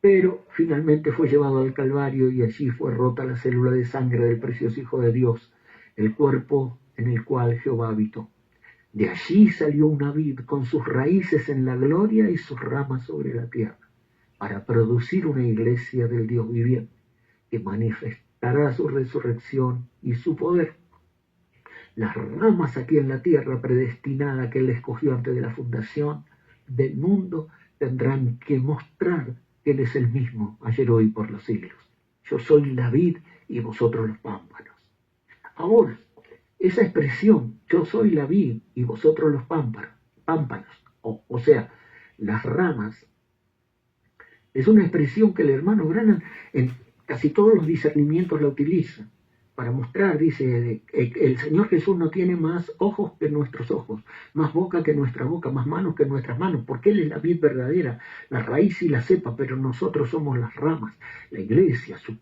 pero finalmente fue llevado al Calvario, y allí fue rota la célula de sangre del precioso Hijo de Dios, el cuerpo en el cual Jehová habitó. De allí salió una vid con sus raíces en la gloria y sus ramas sobre la tierra, para producir una iglesia del Dios viviente, que manifestará su resurrección y su poder. Las ramas aquí en la tierra, predestinada que él escogió antes de la fundación del mundo, tendrán que mostrar que él es el mismo, ayer, hoy, por los siglos. Yo soy la vid y vosotros los pámpanos. Ahora, esa expresión, yo soy la vid y vosotros los pámpanos, o sea, las ramas, Es una expresión que el hermano Branham en casi todos los discernimientos la utiliza para mostrar, dice, el Señor Jesús no tiene más ojos que nuestros ojos, más boca que nuestra boca, más manos que nuestras manos, porque Él es la vid verdadera, la raíz y la cepa, pero nosotros somos las ramas, la iglesia, su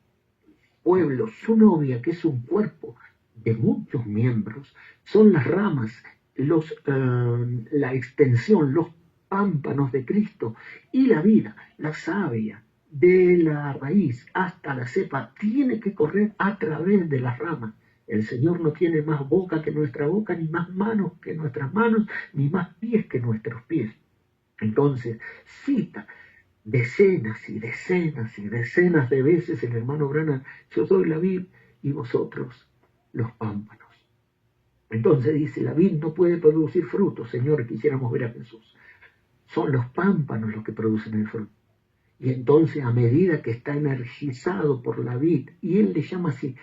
pueblo, su novia, que es un cuerpo de muchos miembros, son las ramas, la extensión, los pámpanos de Cristo, y la vida, la savia, de la raíz hasta la cepa, tiene que correr a través de las ramas. El Señor no tiene más boca que nuestra boca, ni más manos que nuestras manos, ni más pies que nuestros pies. Entonces, cita decenas y decenas y decenas de veces el hermano Branham: yo soy la vid y vosotros los pámpanos. Entonces dice, la vid no puede producir fruto. Señor, quisiéramos ver a Jesús. Son los pámpanos los que producen el fruto. Y entonces, a medida que está energizado por la vid, y él le llama así,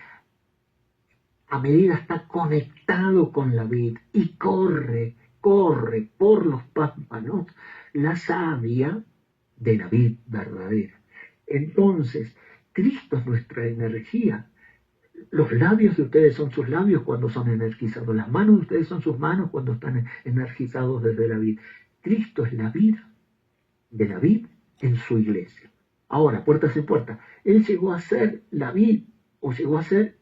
a medida está conectado con la vid y corre por los pámpanos, la savia de la vid verdadera. Entonces, Cristo es nuestra energía. Los labios de ustedes son sus labios cuando son energizados. Las manos de ustedes son sus manos cuando están energizados desde la vid. Cristo es la vida de la vid en su iglesia. Ahora, puertas en puertas, Él llegó a ser la vid, o llegó a ser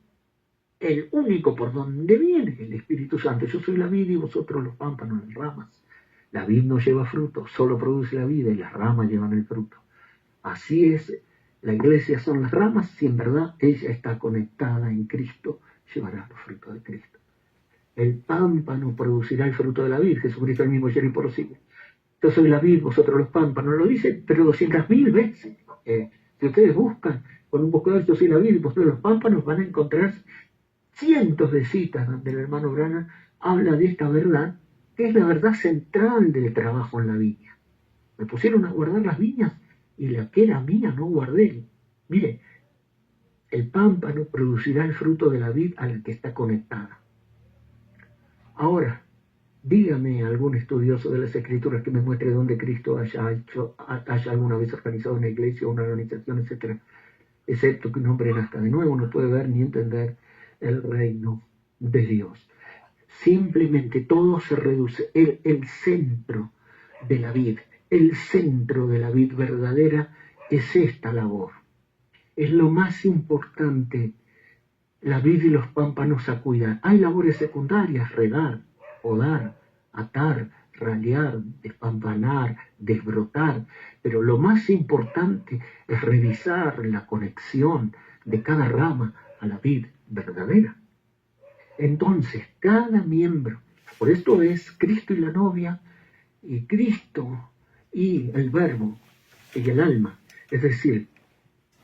el único por donde viene el Espíritu Santo. Yo soy la vid y vosotros los pámpanos, las ramas. La vid no lleva fruto, solo produce la vida, y las ramas llevan el fruto. Así es, la iglesia son las ramas, si en verdad ella está conectada en Cristo, llevará los frutos de Cristo. El pámpano producirá el fruto de la vid, Jesucristo el mismo ayer y por los siglos. Yo soy la vid, vosotros los pámpanos, lo dice, pero 200.000 veces. Si ustedes buscan con un buscador, yo soy la vid y vosotros los pámpanos, van a encontrar cientos de citas donde el hermano Branham habla de esta verdad, que es la verdad central del trabajo en la viña. Me pusieron a guardar las viñas y la que era mía no guardé. Mire, el pámpano producirá el fruto de la vid a la que está conectada. Ahora, dígame algún estudioso de las Escrituras que me muestre dónde Cristo haya alguna vez organizado una iglesia, una organización, etc. Excepto que un hombre nazca de nuevo, no puede ver ni entender el reino de Dios. Simplemente todo se reduce. El centro de la vid, el centro de la vid verdadera es esta labor. Es lo más importante, la vid y los pámpanos a cuidar. Hay labores secundarias: regar, podar, atar, ralear, despampanar, desbrotar, pero lo más importante es revisar la conexión de cada rama a la vid verdadera. Entonces, cada miembro, por esto es Cristo y la novia, y Cristo y el verbo y el alma, es decir,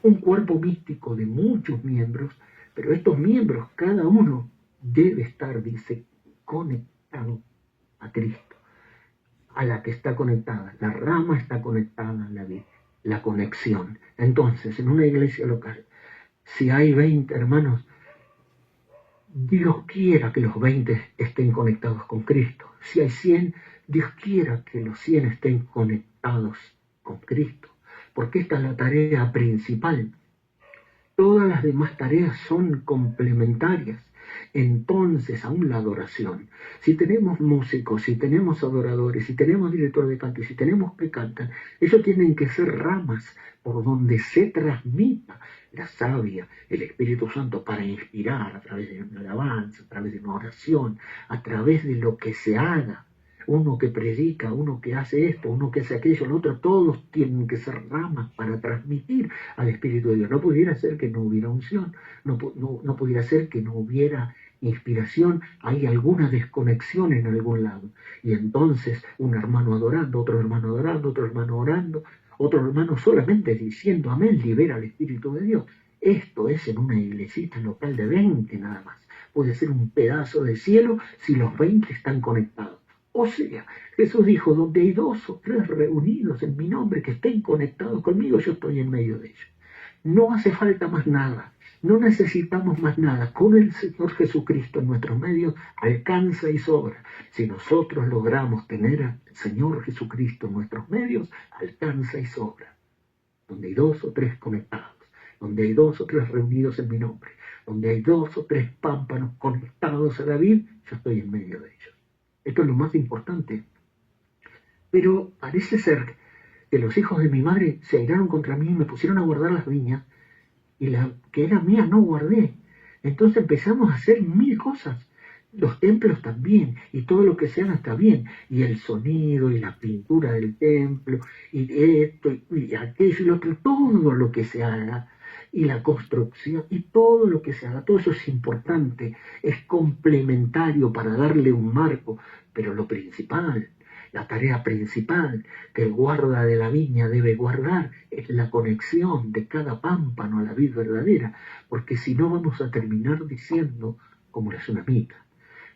un cuerpo místico de muchos miembros, pero estos miembros, cada uno debe estar, dice, conectado a Cristo, a la que está conectada. La rama está conectada a la vid, la conexión. Entonces, en una iglesia local, si hay 20 hermanos, Dios quiera que los 20 estén conectados con Cristo. Si hay 100, Dios quiera que los 100 estén conectados con Cristo, porque esta es la tarea principal. Todas las demás tareas son complementarias. Entonces, aún la adoración, si tenemos músicos, si tenemos adoradores, si tenemos director de canto y si tenemos que cantan, ellos tienen que ser ramas por donde se transmita la savia, el Espíritu Santo, para inspirar a través de una alabanza, a través de una oración, a través de lo que se haga. Uno que predica, uno que hace esto, uno que hace aquello, el otro, todos tienen que ser ramas para transmitir al Espíritu de Dios. No pudiera ser que no hubiera unción, no pudiera ser que no hubiera inspiración. Hay alguna desconexión en algún lado. Y entonces un hermano adorando, otro hermano adorando, otro hermano orando, otro hermano solamente diciendo amén, libera al Espíritu de Dios. Esto es en una iglesita local de 20 nada más. Puede ser un pedazo de cielo si los 20 están conectados. O sea, Jesús dijo, donde hay 2 o 3 reunidos en mi nombre que estén conectados conmigo, yo estoy en medio de ellos. No hace falta más nada, no necesitamos más nada. Con el Señor Jesucristo en nuestros medios alcanza y sobra. Si nosotros logramos tener al Señor Jesucristo en nuestros medios, alcanza y sobra. donde hay 2 o 3 conectados, donde hay 2 o 3 reunidos en mi nombre, donde hay 2 o 3 pámpanos conectados a la vid, yo estoy en medio de ellos. Esto es lo más importante. Pero parece ser que los hijos de mi madre se airaron contra mí y me pusieron a guardar las viñas, y la que era mía no guardé. Entonces empezamos a hacer 1000 cosas. Los templos también, y todo lo que se haga está bien, y el sonido, y la pintura del templo, y esto, y aquello, y lo otro, todo lo que se haga, y la construcción, y todo lo que se haga, todo eso es importante, es complementario para darle un marco, pero lo principal, la tarea principal que el guarda de la viña debe guardar es la conexión de cada pámpano a la vid verdadera, porque si no vamos a terminar diciendo como la tsunamita.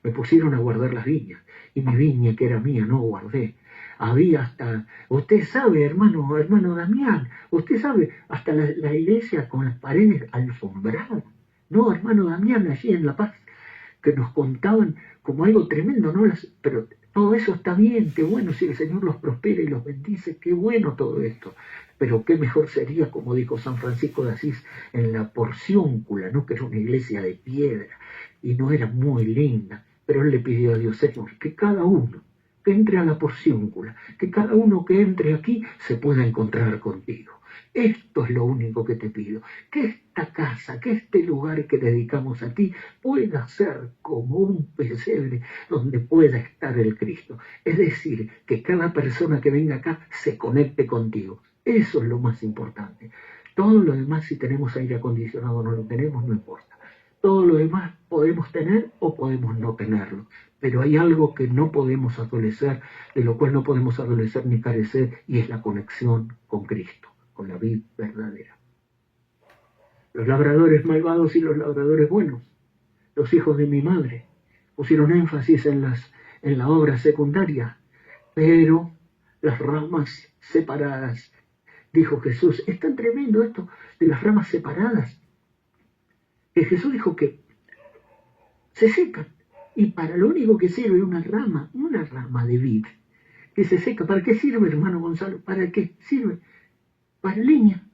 Me pusieron a guardar las viñas, y mi viña que era mía no guardé. Había hasta, usted sabe, hermano Damián, usted sabe, hasta la iglesia con las paredes alfombradas. No, hermano Damián, allí en La Paz, que nos contaban como algo tremendo, ¿no? Pero todo eso está bien, qué bueno, si el Señor los prospera y los bendice, qué bueno todo esto. Pero qué mejor sería, como dijo San Francisco de Asís, en la porciúncula, ¿no? Que era una iglesia de piedra, y no era muy linda, pero él le pidió a Dios, Señor, que cada uno que entre a la porciúncula, que cada uno que entre aquí se pueda encontrar contigo. Esto es lo único que te pido, que esta casa, que este lugar que dedicamos a ti pueda ser como un pesebre donde pueda estar el Cristo. Es decir, que cada persona que venga acá se conecte contigo. Eso es lo más importante. Todo lo demás, si tenemos aire acondicionado o no lo tenemos, no importa. Todo lo demás podemos tener o podemos no tenerlo. Pero hay algo que no podemos adolecer, de lo cual no podemos adolecer ni carecer, y es la conexión con Cristo, con la vid verdadera. Los labradores malvados y los labradores buenos, los hijos de mi madre, pusieron énfasis en la obra secundaria, pero las ramas separadas, dijo Jesús, es tan tremendo esto de las ramas separadas, que Jesús dijo que se secan, y para lo único que sirve una rama de vid, que se seca. ¿Para qué sirve, hermano Gonzalo? ¿Para qué sirve? Para leña,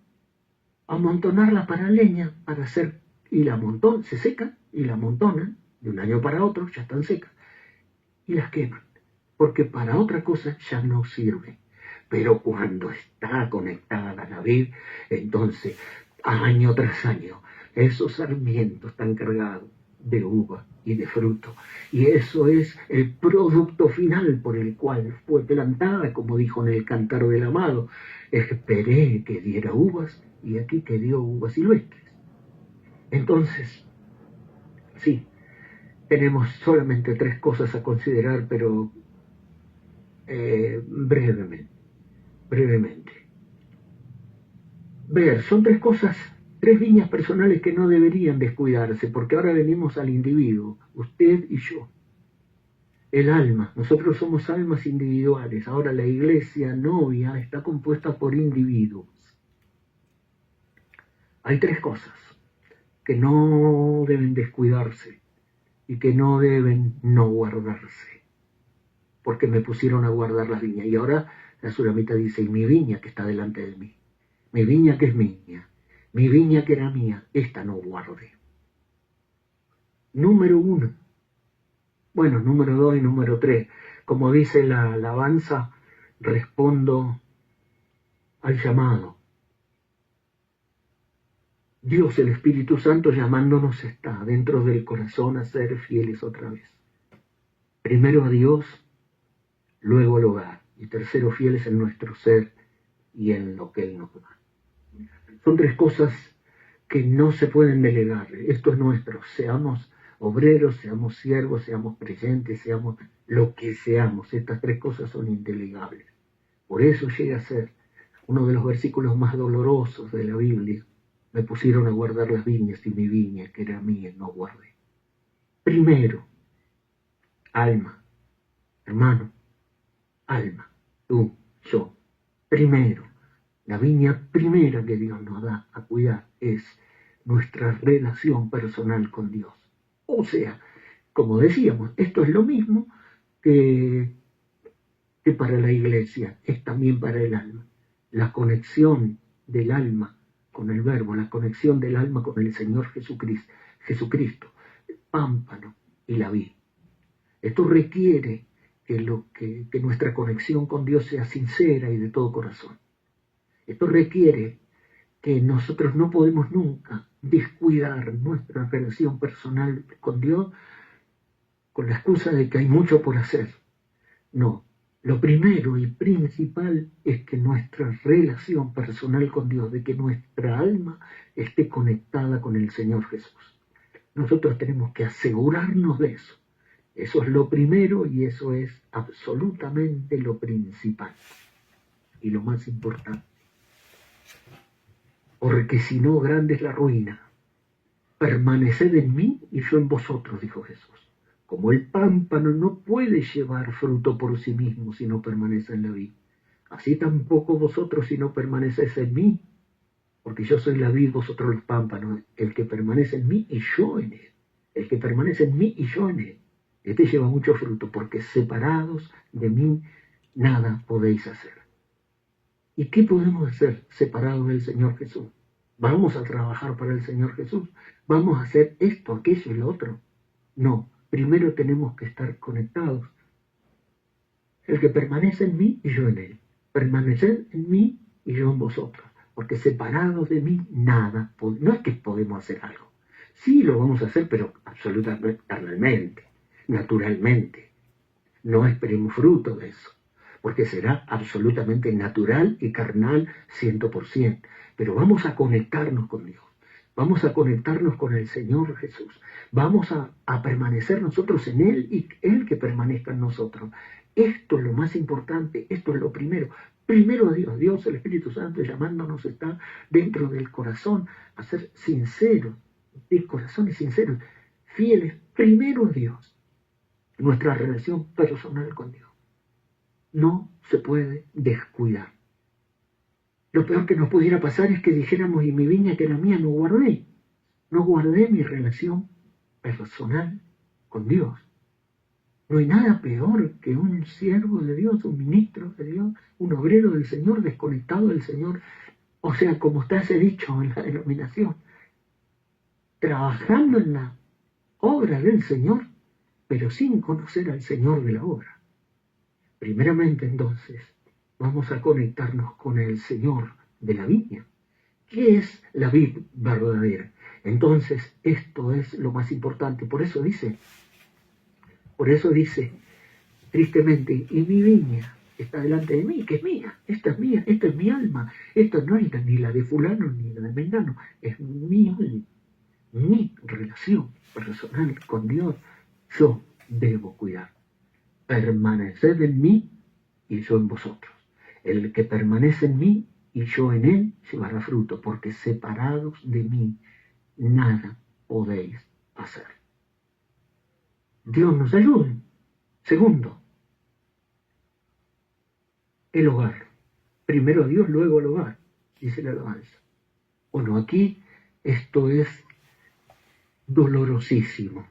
amontonarla para leña, para hacer, y la amontonan, se secan y la amontonan, de un año para otro ya están secas, y las queman, porque para otra cosa ya no sirve. Pero cuando está conectada a la vid, entonces, año tras año, esos sarmientos están cargados de uva y de fruto, y eso es el producto final por el cual fue plantada, como dijo en el Cantar del Amado, esperé que diera uvas, y aquí que dio uvas silvestres. Entonces, sí, tenemos solamente 3 cosas a considerar, pero brevemente. Son 3 cosas, 3 viñas personales que no deberían descuidarse, porque ahora venimos al individuo, usted y yo. El alma, nosotros somos almas individuales, ahora la iglesia novia está compuesta por individuos. Hay 3 cosas que no deben descuidarse y que no deben no guardarse, porque me pusieron a guardar las viñas. Y ahora la Sulamita dice, y mi viña que está delante de mí, mi viña que es mía, mi viña que era mía, esta no guardé. Número 1. Bueno, número 2 y número 3. Como dice la alabanza, respondo al llamado. Dios, el Espíritu Santo, llamándonos está dentro del corazón a ser fieles otra vez. Primero a Dios, luego al hogar, y tercero fieles en nuestro ser y en lo que Él nos da. Son 3 cosas que no se pueden delegar. Esto es nuestro. Seamos obreros, seamos siervos, seamos creyentes, seamos lo que seamos. Estas 3 cosas son indelegables. Por eso llega a ser uno de los versículos más dolorosos de la Biblia. Me pusieron a guardar las viñas, y mi viña, que era mía, no guardé. Primero, alma, hermano, alma, tú, yo. Primero, la viña primera que Dios nos da a cuidar es nuestra relación personal con Dios. O sea, como decíamos, esto es lo mismo que para la iglesia, es también para el alma. La conexión del alma con el Verbo, la conexión del alma con el Señor Jesucristo, el pámpano y la vid. Esto requiere que nuestra conexión con Dios sea sincera y de todo corazón. Esto requiere que nosotros no podemos nunca descuidar nuestra relación personal con Dios con la excusa de que hay mucho por hacer. No, lo primero y principal es que nuestra relación personal con Dios, de que nuestra alma esté conectada con el Señor Jesús. Nosotros tenemos que asegurarnos de eso. Eso es lo primero y eso es absolutamente lo principal y lo más importante. Porque si no, grande es la ruina. Permaneced en mí y yo en vosotros, dijo Jesús. Como el pámpano no puede llevar fruto por sí mismo si no permanece en la vid, así tampoco vosotros si no permanecéis en mí, porque yo soy la vid, vosotros los pámpanos, el que permanece en mí y yo en él. El que permanece en mí y yo en él. Este lleva mucho fruto, porque separados de mí nada podéis hacer. ¿Y qué podemos hacer separados del Señor Jesús? ¿Vamos a trabajar para el Señor Jesús? ¿Vamos a hacer esto, aquello y lo otro? No, primero tenemos que estar conectados. El que permanece en mí y yo en él. Permaneced en mí y yo en vosotros. Porque separados de mí nada. No es que podemos hacer algo. Sí lo vamos a hacer, pero absolutamente carnalmente, naturalmente. No esperemos fruto de eso, porque será absolutamente natural y carnal 100%. Pero vamos a conectarnos con Dios. Vamos a conectarnos con el Señor Jesús. Vamos a permanecer nosotros en Él y Él que permanezca en nosotros. Esto es lo más importante, esto es lo primero. Primero a Dios, Dios, el Espíritu Santo llamándonos está dentro del corazón a ser sinceros, de corazones sinceros, fieles. Primero a Dios, nuestra relación personal con Dios. No se puede descuidar. Lo peor que nos pudiera pasar es que dijéramos, y mi viña que era mía no guardé mi relación personal con Dios. No hay nada peor que un siervo de Dios, un ministro de Dios, un obrero del Señor desconectado del Señor. O sea, como está ese dicho en la denominación, trabajando en la obra del Señor, pero sin conocer al Señor de la obra. Primeramente, entonces, vamos a conectarnos con el Señor de la viña. ¿Qué es la vid verdadera? Entonces, esto es lo más importante. Por eso dice, tristemente, y mi viña está delante de mí, que es mía, esta es mi alma, esta no es ni la de fulano ni la de mengano, es mi alma, mi relación personal con Dios, yo debo cuidar. Permaneced en mí y yo en vosotros. El que permanece en mí y yo en él llevará fruto, porque separados de mí nada podéis hacer. Dios nos ayude. Segundo, el hogar. Primero Dios, luego el hogar, dice la alabanza. Bueno, aquí esto es dolorosísimo,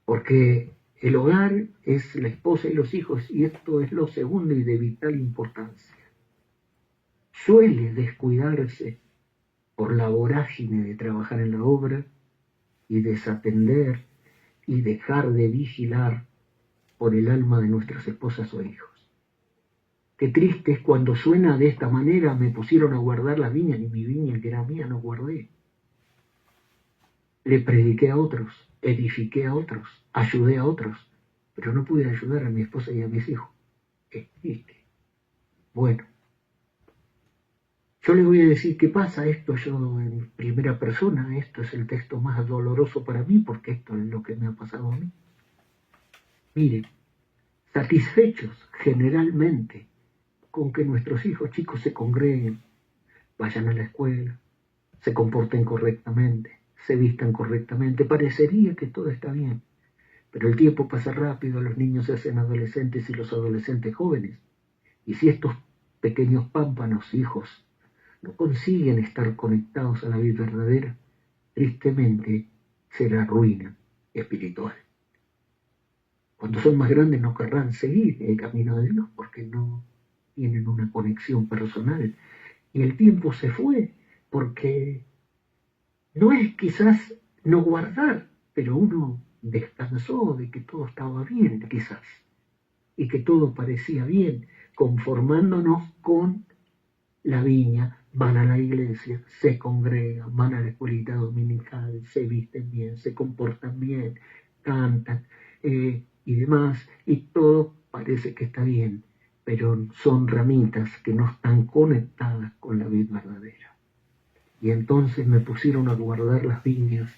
porque el hogar es la esposa y los hijos, y esto es lo segundo y de vital importancia. Suele descuidarse por la vorágine de trabajar en la obra y desatender y dejar de vigilar por el alma de nuestras esposas o hijos. Qué triste es cuando suena de esta manera: me pusieron a guardar la viña, ni mi viña que era mía no guardé. Le prediqué a otros, edifiqué a otros, ayudé a otros, pero no pude ayudar a mi esposa y a mis hijos. Es triste. Bueno, yo le voy a decir qué pasa. Esto yo en primera persona, esto es el texto más doloroso para mí, porque esto es lo que me ha pasado a mí. Miren, satisfechos generalmente con que nuestros hijos chicos se congreguen, vayan a la escuela, se comporten correctamente, se vistan correctamente, parecería que todo está bien, pero el tiempo pasa rápido, los niños se hacen adolescentes y los adolescentes jóvenes, y si estos pequeños pámpanos hijos no consiguen estar conectados a la vida verdadera, tristemente será ruina espiritual. Cuando son más grandes no querrán seguir el camino de Dios porque no tienen una conexión personal. Y el tiempo se fue porque no es quizás no guardar, pero uno descansó de que todo estaba bien, quizás, y que todo parecía bien, conformándonos con la viña. Van a la iglesia, se congregan, van a la escuelita dominical, se visten bien, se comportan bien, cantan y demás, y todo parece que está bien, pero son ramitas que no están conectadas con la vid verdadera. Y entonces me pusieron a guardar las viñas,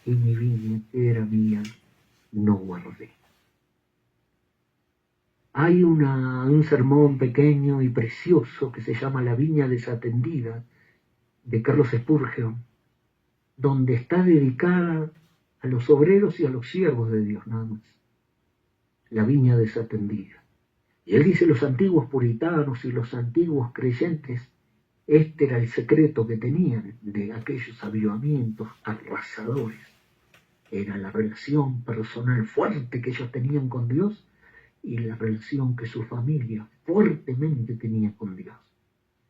y mi viña, que era mía, no guardé. Hay un sermón pequeño y precioso que se llama La viña desatendida, de Carlos Spurgeon, donde está dedicada a los obreros y a los siervos de Dios, nada más. La viña desatendida. Y él dice, los antiguos puritanos y los antiguos creyentes, este era el secreto que tenían de aquellos avivamientos arrasadores. Era la relación personal fuerte que ellos tenían con Dios y la relación que su familia fuertemente tenía con Dios.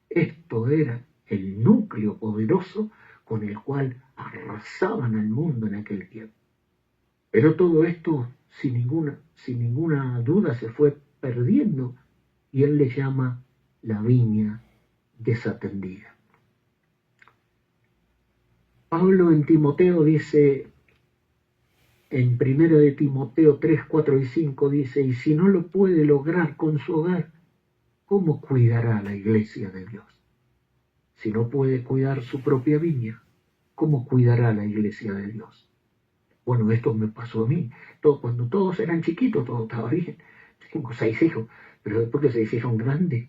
Esto era el núcleo poderoso con el cual arrasaban al mundo en aquel tiempo. Pero todo esto, sin ninguna duda, se fue perdiendo y él le llama la viña desatendida. Pablo en Timoteo dice, en 1 de Timoteo 3, 4 y 5 dice, y si no lo puede lograr con su hogar, ¿cómo cuidará la iglesia de Dios? Si no puede cuidar su propia viña, ¿cómo cuidará la iglesia de Dios? Bueno, esto me pasó a mí. Cuando todos eran chiquitos, todo estaba bien. Tengo 6 hijos, pero después que se hicieron grandes,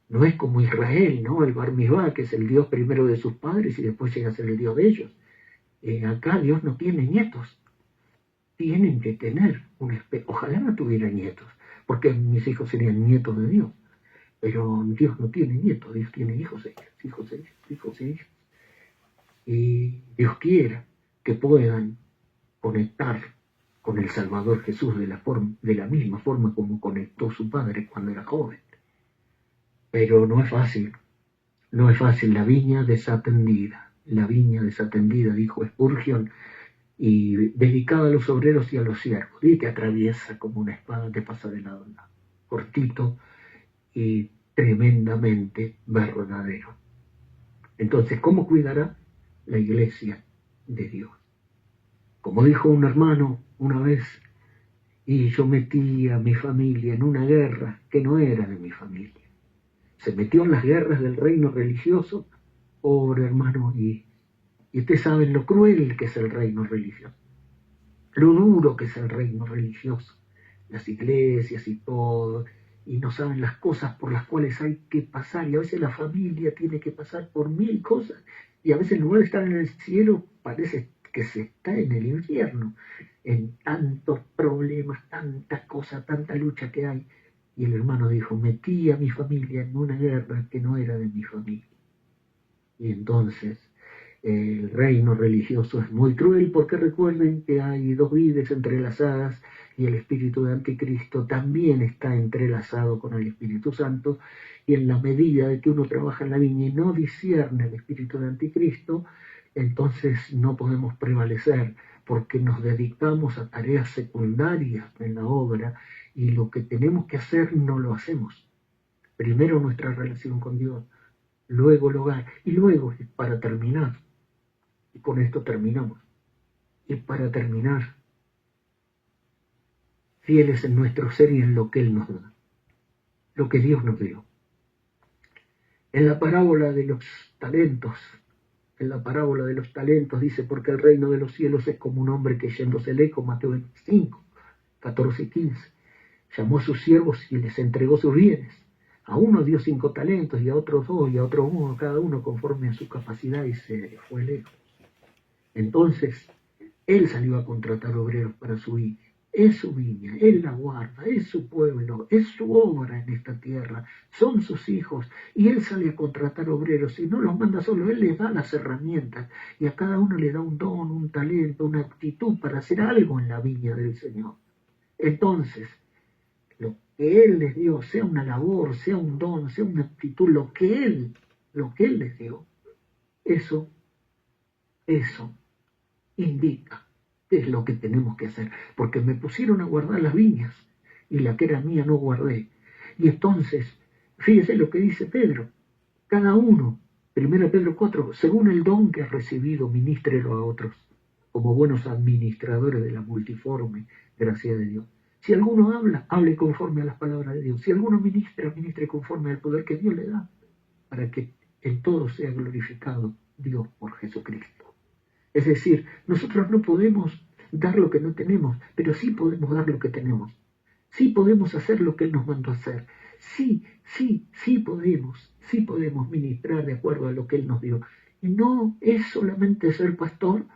no es como Israel, ¿no? El Bar Mizvah, que es el Dios primero de sus padres y después llega a ser el Dios de ellos. Acá Dios no tiene nietos. Tienen que tener ojalá no tuviera nietos, porque mis hijos serían nietos de Dios. Pero Dios no tiene nietos, Dios tiene hijos e hijas. Y Dios quiera que puedan conectar con el Salvador Jesús de la misma forma como conectó su padre cuando era joven. Pero no es fácil la viña desatendida, dijo Spurgeon, y dedicada a los obreros y a los siervos, y que atraviesa como una espada que pasa de lado a lado, cortito y tremendamente verdadero. Entonces, ¿cómo cuidará la iglesia de Dios? Como dijo un hermano una vez, y yo metí a mi familia en una guerra que no era de mi familia. Se metió en las guerras del reino religioso, pobre hermano, y ustedes saben lo cruel que es el reino religioso, lo duro que es el reino religioso, las iglesias y todo, y no saben las cosas por las cuales hay que pasar, y a veces la familia tiene que pasar por 1000 cosas, y a veces en lugar de estar en el cielo parece que se está en el infierno, en tantos problemas, tanta cosa, tanta lucha que hay. Y el hermano dijo, metí a mi familia en una guerra que no era de mi familia. Y entonces el reino religioso es muy cruel, porque recuerden que hay 2 vides entrelazadas y el espíritu de Anticristo también está entrelazado con el Espíritu Santo, y en la medida de que uno trabaja en la viña y no discierne el espíritu de Anticristo, entonces no podemos prevalecer, porque nos dedicamos a tareas secundarias en la obra y lo que tenemos que hacer no lo hacemos. Primero nuestra relación con Dios, luego el hogar, y luego, para terminar, y con esto terminamos, y para terminar, fieles en nuestro ser y en lo que Él nos da, lo que Dios nos dio. En la parábola de los talentos dice, porque el reino de los cielos es como un hombre que yéndose lejos, Mateo 25, 14 y 15, llamó a sus siervos y les entregó sus bienes. A uno dio 5 talentos y a otros 2 y a otros 1, cada uno conforme a su capacidad, y se fue lejos. Entonces, él salió a contratar obreros para su viña. Es su viña, él la guarda, es su pueblo, es su obra en esta tierra, son sus hijos, y él sale a contratar obreros, y no los manda solo, él les da las herramientas, y a cada uno le da un don, un talento, una aptitud para hacer algo en la viña del Señor. Entonces, que Él les dio, sea una labor, sea un don, sea una actitud, lo que Él les dio, eso indica qué es lo que tenemos que hacer, porque me pusieron a guardar las viñas y la que era mía no guardé. Y entonces, fíjese lo que dice Pedro, cada uno, 1 Pedro 4, según el don que ha recibido, ministrelo a otros, como buenos administradores de la multiforme gracia de Dios. Si alguno habla, hable conforme a las palabras de Dios. Si alguno ministra, ministre conforme al poder que Dios le da, para que en todo sea glorificado Dios por Jesucristo. Es decir, nosotros no podemos dar lo que no tenemos, pero sí podemos dar lo que tenemos. Sí podemos hacer lo que Él nos mandó a hacer. Sí podemos ministrar de acuerdo a lo que Él nos dio. Y no es solamente ser pastor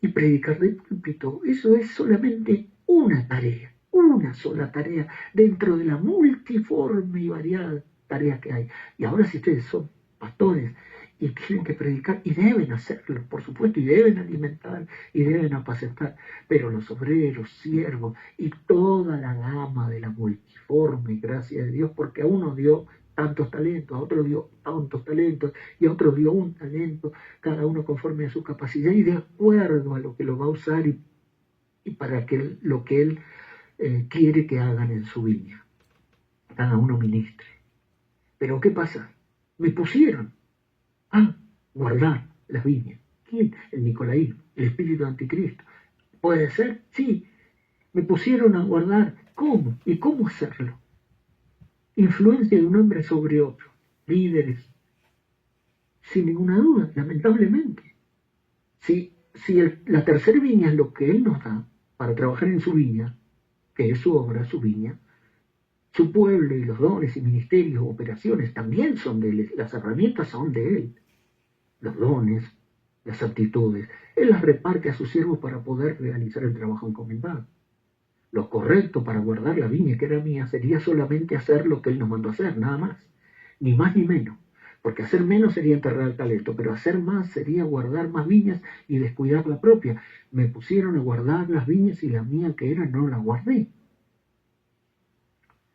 y predicar de púlpito. Eso es solamente una tarea, una sola tarea dentro de la multiforme y variada tarea que hay. Y ahora si ustedes son pastores y tienen que predicar, y deben hacerlo, por supuesto, y deben alimentar, y deben apacentar, pero los obreros, siervos, y toda la gama de la multiforme gracia de Dios, porque a uno dio tantos talentos, a otro dio tantos talentos, y a otro dio un talento, cada uno conforme a su capacidad, y de acuerdo a lo que lo va a usar, y para que lo que Él quiere que hagan en su viña. Cada uno ministre. Pero ¿qué pasa? Me pusieron a guardar las viñas. ¿Quién? El nicolaísmo, el espíritu anticristo. ¿Puede ser? Sí. Me pusieron a guardar. ¿Cómo? ¿Y cómo hacerlo? Influencia de un hombre sobre otro. Líderes. Sin ninguna duda, lamentablemente. Si la tercera viña es lo que Él nos da para trabajar en su viña, que es su obra, su viña, su pueblo y los dones y ministerios, operaciones también son de Él, las herramientas son de Él, los dones, las aptitudes. Él las reparte a sus siervos para poder realizar el trabajo encomendado. Lo correcto para guardar la viña que era mía sería solamente hacer lo que Él nos mandó a hacer, nada más, ni más ni menos. Porque hacer menos sería enterrar el talento, pero hacer más sería guardar más viñas y descuidar la propia. Me pusieron a guardar las viñas y la mía que era no la guardé.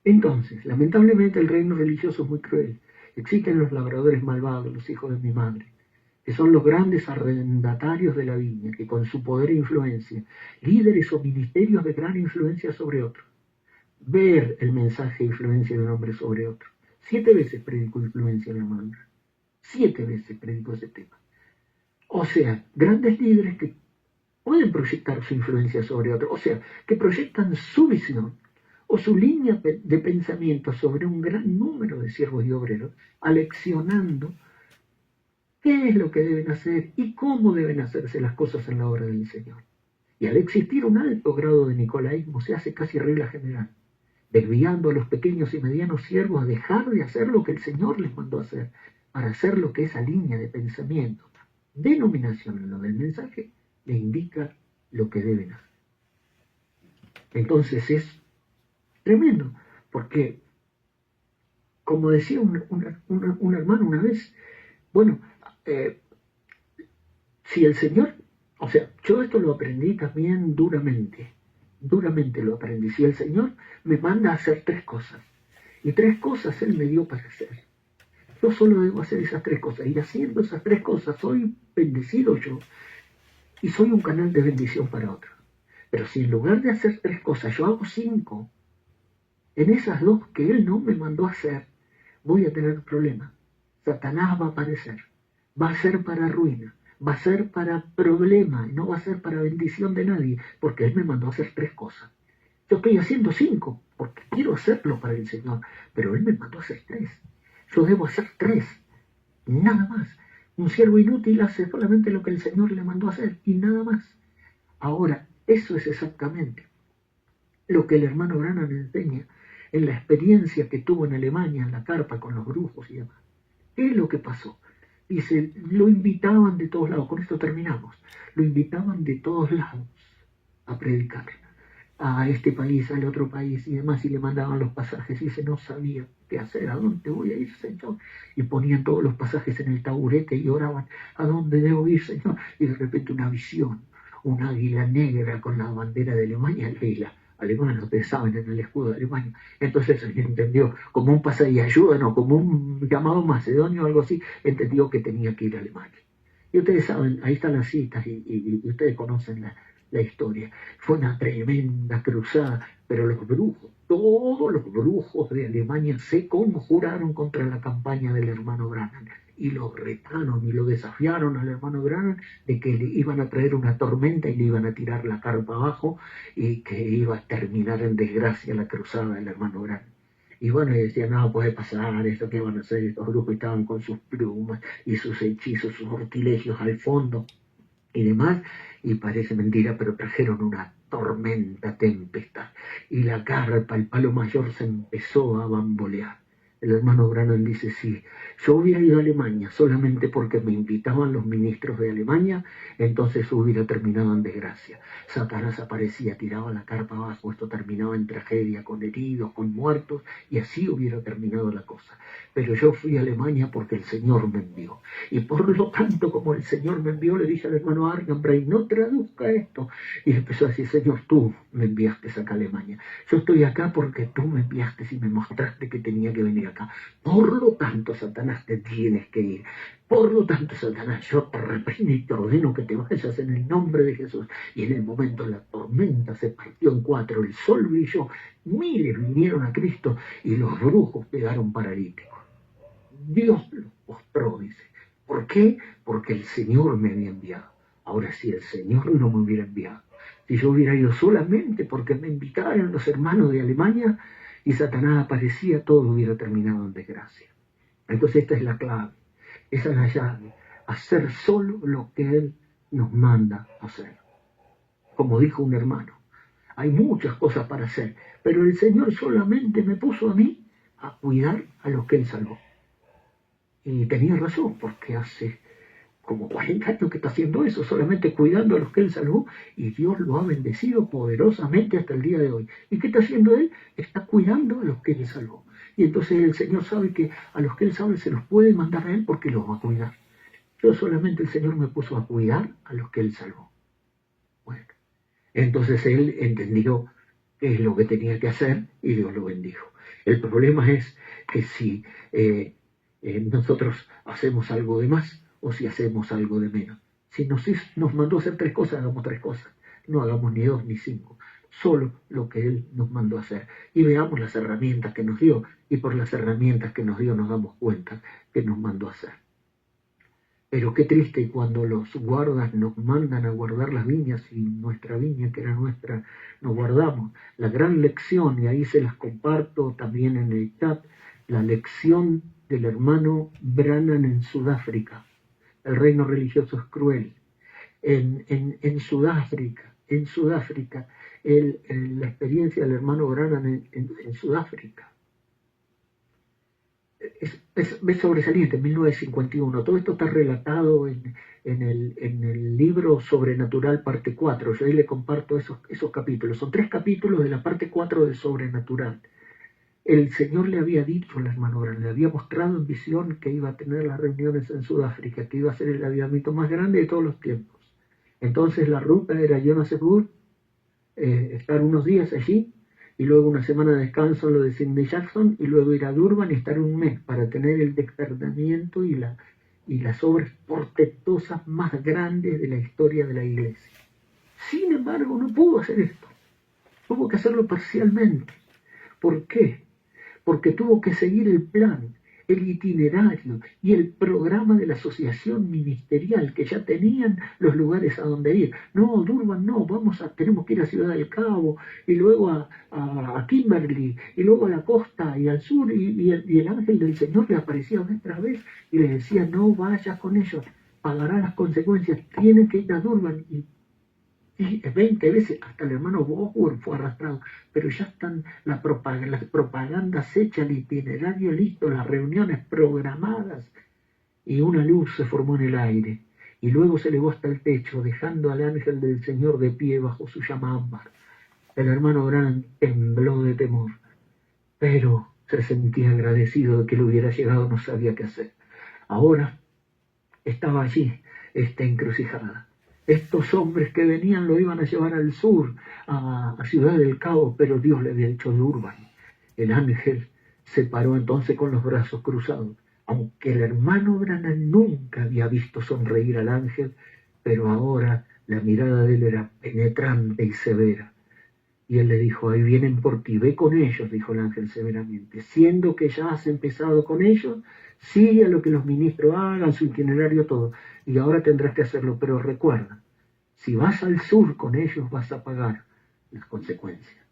Entonces, lamentablemente el reino religioso es muy cruel. Existen los labradores malvados, los hijos de mi madre, que son los grandes arrendatarios de la viña, que con su poder e influencia, líderes o ministerios de gran influencia sobre otros. Ver el mensaje e influencia de un hombre sobre otro. 7 veces predicó influencia en la mano. 7 veces predicó ese tema. O sea, grandes líderes que pueden proyectar su influencia sobre otros. O sea, que proyectan su visión o su línea de pensamiento sobre un gran número de siervos y obreros, aleccionando qué es lo que deben hacer y cómo deben hacerse las cosas en la obra del Señor. Y al existir un alto grado de nicolaísmo se hace casi regla general, desviando a los pequeños y medianos siervos a dejar de hacer lo que el Señor les mandó hacer, para hacer lo que esa línea de pensamiento, denominación en lo del mensaje, le indica lo que deben hacer. Entonces es tremendo, porque, como decía un hermano una vez, bueno, si el Señor, o sea, yo esto lo aprendí también duramente lo aprendí. Si el Señor me manda a hacer 3 cosas, y 3 cosas Él me dio para hacer, yo solo debo hacer esas 3 cosas, y haciendo esas 3 cosas soy bendecido yo, y soy un canal de bendición para otros. Pero si en lugar de hacer 3 cosas yo hago 5, en esas 2 que Él no me mandó a hacer, voy a tener problemas. Satanás va a aparecer, va a ser para ruina, va a ser para problema, no va a ser para bendición de nadie, porque Él me mandó a hacer 3 cosas. Yo estoy haciendo 5, porque quiero hacerlo para el Señor, pero Él me mandó a hacer 3. Yo debo hacer 3, nada más. Un siervo inútil hace solamente lo que el Señor le mandó a hacer, y nada más. Ahora, eso es exactamente lo que el hermano Branham enseña en la experiencia que tuvo en Alemania, en la carpa con los brujos y demás. ¿Qué es lo que pasó? Dice, lo invitaban de todos lados, con esto terminamos, lo invitaban de todos lados a predicar, a este país, al otro país y demás, y le mandaban los pasajes, y dice, no sabía qué hacer, ¿a dónde voy a ir, Señor? Y ponían todos los pasajes en el taburete y oraban, ¿a dónde debo ir, Señor? Y de repente una visión, un águila negra con la bandera de Alemania, alemana, ustedes saben, en el escudo de Alemania. Entonces él entendió como un pase de ayuda, no, como un llamado macedonio o algo así, entendió que tenía que ir a Alemania. Y ustedes saben, ahí están las citas y ustedes conocen la historia. Fue una tremenda cruzada, pero los brujos, todos los brujos de Alemania se conjuraron contra la campaña del hermano Branham y lo retaron y lo desafiaron al hermano Branham de que le iban a traer una tormenta y le iban a tirar la carpa abajo y que iba a terminar en desgracia la cruzada del hermano Branham. Y bueno, y decían, no, puede pasar, esto que van a hacer, estos brujos estaban con sus plumas y sus hechizos, sus sortilegios al fondo y demás, y parece mentira, pero trajeron una tormenta, tempestad, y la carpa, el palo mayor se empezó a bambolear. El hermano Branham dice, sí, yo hubiera ido a Alemania solamente porque me invitaban los ministros de Alemania, entonces hubiera terminado en desgracia. Satanás aparecía, tiraba la carpa abajo, esto terminaba en tragedia, con heridos, con muertos, y así hubiera terminado la cosa. Pero yo fui a Alemania porque el Señor me envió. Y por lo tanto, como el Señor me envió, le dije al hermano Argenbray, no traduzca esto. Y empezó a decir, Señor, tú me enviaste acá a Alemania. Yo estoy acá porque tú me enviaste y me mostraste que tenía que venir acá. Por lo tanto, Satanás, te tienes que ir. Por lo tanto, Satanás, yo te reprendo y te ordeno que te vayas en el nombre de Jesús. Y en el momento la tormenta se partió en cuatro, el sol brilló, miles vinieron a Cristo y los brujos quedaron paralíticos. Dios los postró, dice. ¿Por qué? Porque el Señor me había enviado. Ahora, si el Señor no me hubiera enviado, si yo hubiera ido solamente porque me invitaron los hermanos de Alemania y Satanás aparecía, todo hubiera terminado en desgracia. Entonces esta es la clave, esa es la llave, hacer solo lo que Él nos manda hacer. Como dijo un hermano, hay muchas cosas para hacer, pero el Señor solamente me puso a mí a cuidar a los que Él salvó. Y tenía razón, porque hace como 40 años que está haciendo eso, solamente cuidando a los que Él salvó, y Dios lo ha bendecido poderosamente hasta el día de hoy. ¿Y qué está haciendo Él? Está cuidando a los que Él salvó. Y entonces el Señor sabe que a los que Él sabe se los puede mandar a Él porque los va a cuidar. Yo solamente el Señor me puso a cuidar a los que Él salvó. Bueno, entonces Él entendió qué es lo que tenía que hacer y Dios lo bendijo. El problema es que si nosotros hacemos algo de más o si hacemos algo de menos. Si nos mandó a hacer 3 cosas, hagamos 3 cosas. No hagamos ni 2 ni 5. Solo lo que Él nos mandó a hacer. Y veamos las herramientas que nos dio. Y por las herramientas que nos dio nos damos cuenta que nos mandó a hacer. Pero qué triste cuando los guardas nos mandan a guardar las viñas y nuestra viña, que era nuestra, nos guardamos. La gran lección, y ahí se las comparto también en el chat, la lección del hermano Branham en Sudáfrica. El reino religioso es cruel. En Sudáfrica, la experiencia del hermano Branham en Sudáfrica es sobresaliente, en 1951. Todo esto está relatado en el libro Sobrenatural, parte 4. Yo ahí le comparto esos capítulos. Son 3 capítulos de la parte 4 de Sobrenatural. El Señor le había dicho al hermano Branham, le había mostrado en visión que iba a tener las reuniones en Sudáfrica, que iba a ser el avivamiento más grande de todos los tiempos. Entonces la ruta era Johannesburg, estar unos días allí, y luego una semana de descanso en lo de Sydney Jackson, y luego ir a Durban y estar un mes para tener el despertamiento y las obras portentosas más grandes de la historia de la iglesia. Sin embargo, no pudo hacer esto. Tuvo que hacerlo parcialmente. ¿Por qué? Porque tuvo que seguir el plan, el itinerario y el programa de la asociación ministerial, que ya tenían los lugares a donde ir. No, Durban no, tenemos que ir a Ciudad del Cabo, y luego a Kimberley, y luego a la costa y al sur, y el ángel del Señor le aparecía otra vez y le decía, no vayas con ellos, pagará las consecuencias, tienen que ir a Durban. Y 20 veces hasta el hermano Bosworth fue arrastrado, pero ya están las propagandas hechas, el itinerario listo, las reuniones programadas, y una luz se formó en el aire, y luego se elevó hasta el techo, dejando al ángel del Señor de pie bajo su llama ámbar. El hermano Branham tembló de temor, pero se sentía agradecido de que le hubiera llegado, no sabía qué hacer. Ahora estaba allí, esta encrucijada. Estos hombres que venían lo iban a llevar al sur, a Ciudad del Cabo, pero Dios le había dicho Durban. El ángel se paró entonces con los brazos cruzados. Aunque el hermano Branham nunca había visto sonreír al ángel, pero ahora la mirada de él era penetrante y severa. Y él le dijo, ahí vienen por ti, ve con ellos, dijo el ángel severamente. Siendo que ya has empezado con ellos, sigue a lo que los ministros hagan, su itinerario, todo. Y ahora tendrás que hacerlo, pero recuerda, si vas al sur con ellos vas a pagar las consecuencias.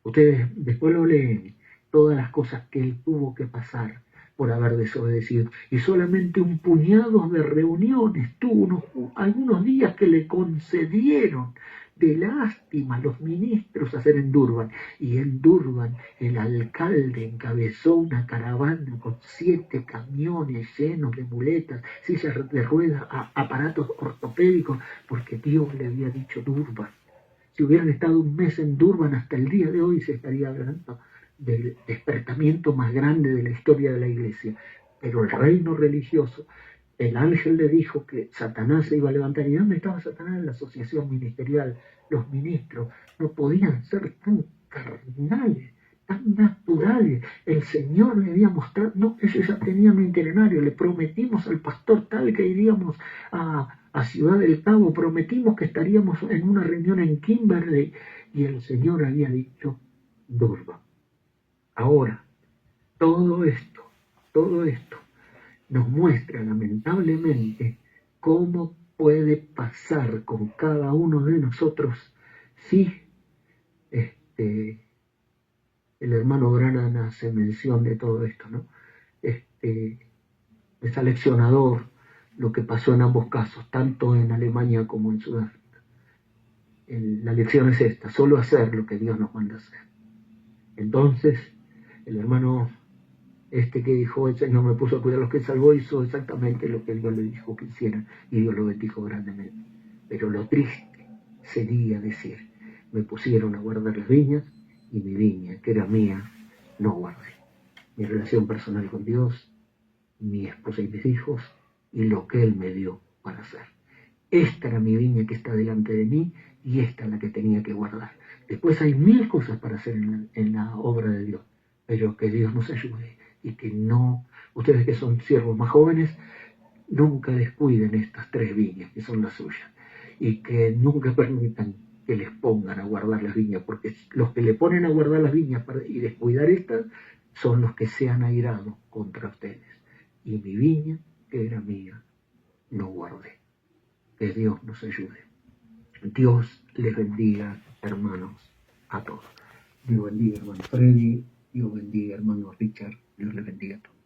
Ustedes después lo leen, todas las cosas que él tuvo que pasar por haber desobedecido. Y solamente un puñado de reuniones tuvo, algunos días que le concedieron de lástima a los ministros hacer en Durban. Y en Durban el alcalde encabezó una caravana con 7 camiones llenos de muletas, sillas de ruedas, aparatos ortopédicos, porque Dios le había dicho Durban. Si hubieran estado un mes en Durban, hasta el día de hoy se estaría hablando del despertamiento más grande de la historia de la iglesia. Pero el reino religioso, el ángel le dijo que Satanás se iba a levantar. ¿Y dónde estaba Satanás? En la asociación ministerial. Los ministros no podían ser tan carnales, tan naturales. El Señor le había mostrado, no, ellos ya tenían un itinerario. Le prometimos al pastor tal que iríamos a Ciudad del Cabo, prometimos que estaríamos en una reunión en Kimberley, y el Señor había dicho Durban. Ahora, todo esto nos muestra lamentablemente cómo puede pasar con cada uno de nosotros si el hermano Branham hace mención de todo esto, ¿no? Es aleccionador lo que pasó en ambos casos, tanto en Alemania como en Sudáfrica. La lección es esta, solo hacer lo que Dios nos manda hacer. Entonces, el hermano que dijo, el Señor me puso a cuidar a los que salvó, hizo exactamente lo que Dios le dijo que hiciera, y Dios lo bendijo grandemente. Pero lo triste sería decir, me pusieron a guardar las viñas, y mi viña, que era mía, no guardé. Mi relación personal con Dios, mi esposa y mis hijos, y lo que Él me dio para hacer. Esta era mi viña que está delante de mí, y esta es la que tenía que guardar. Después hay 1000 cosas para hacer en la obra de Dios, pero que Dios nos ayude, y que no, ustedes que son siervos más jóvenes, nunca descuiden estas 3 viñas que son las suyas, y que nunca permitan que les pongan a guardar las viñas, porque los que le ponen a guardar las viñas y descuidar estas, son los que se han airado contra ustedes. Y mi viña, que era mía, no guardé. Que Dios nos ayude. Dios les bendiga, hermanos, a todos. Dios bendiga, hermano Freddy. Dios bendiga, hermano Richard. Dios les bendiga a todos.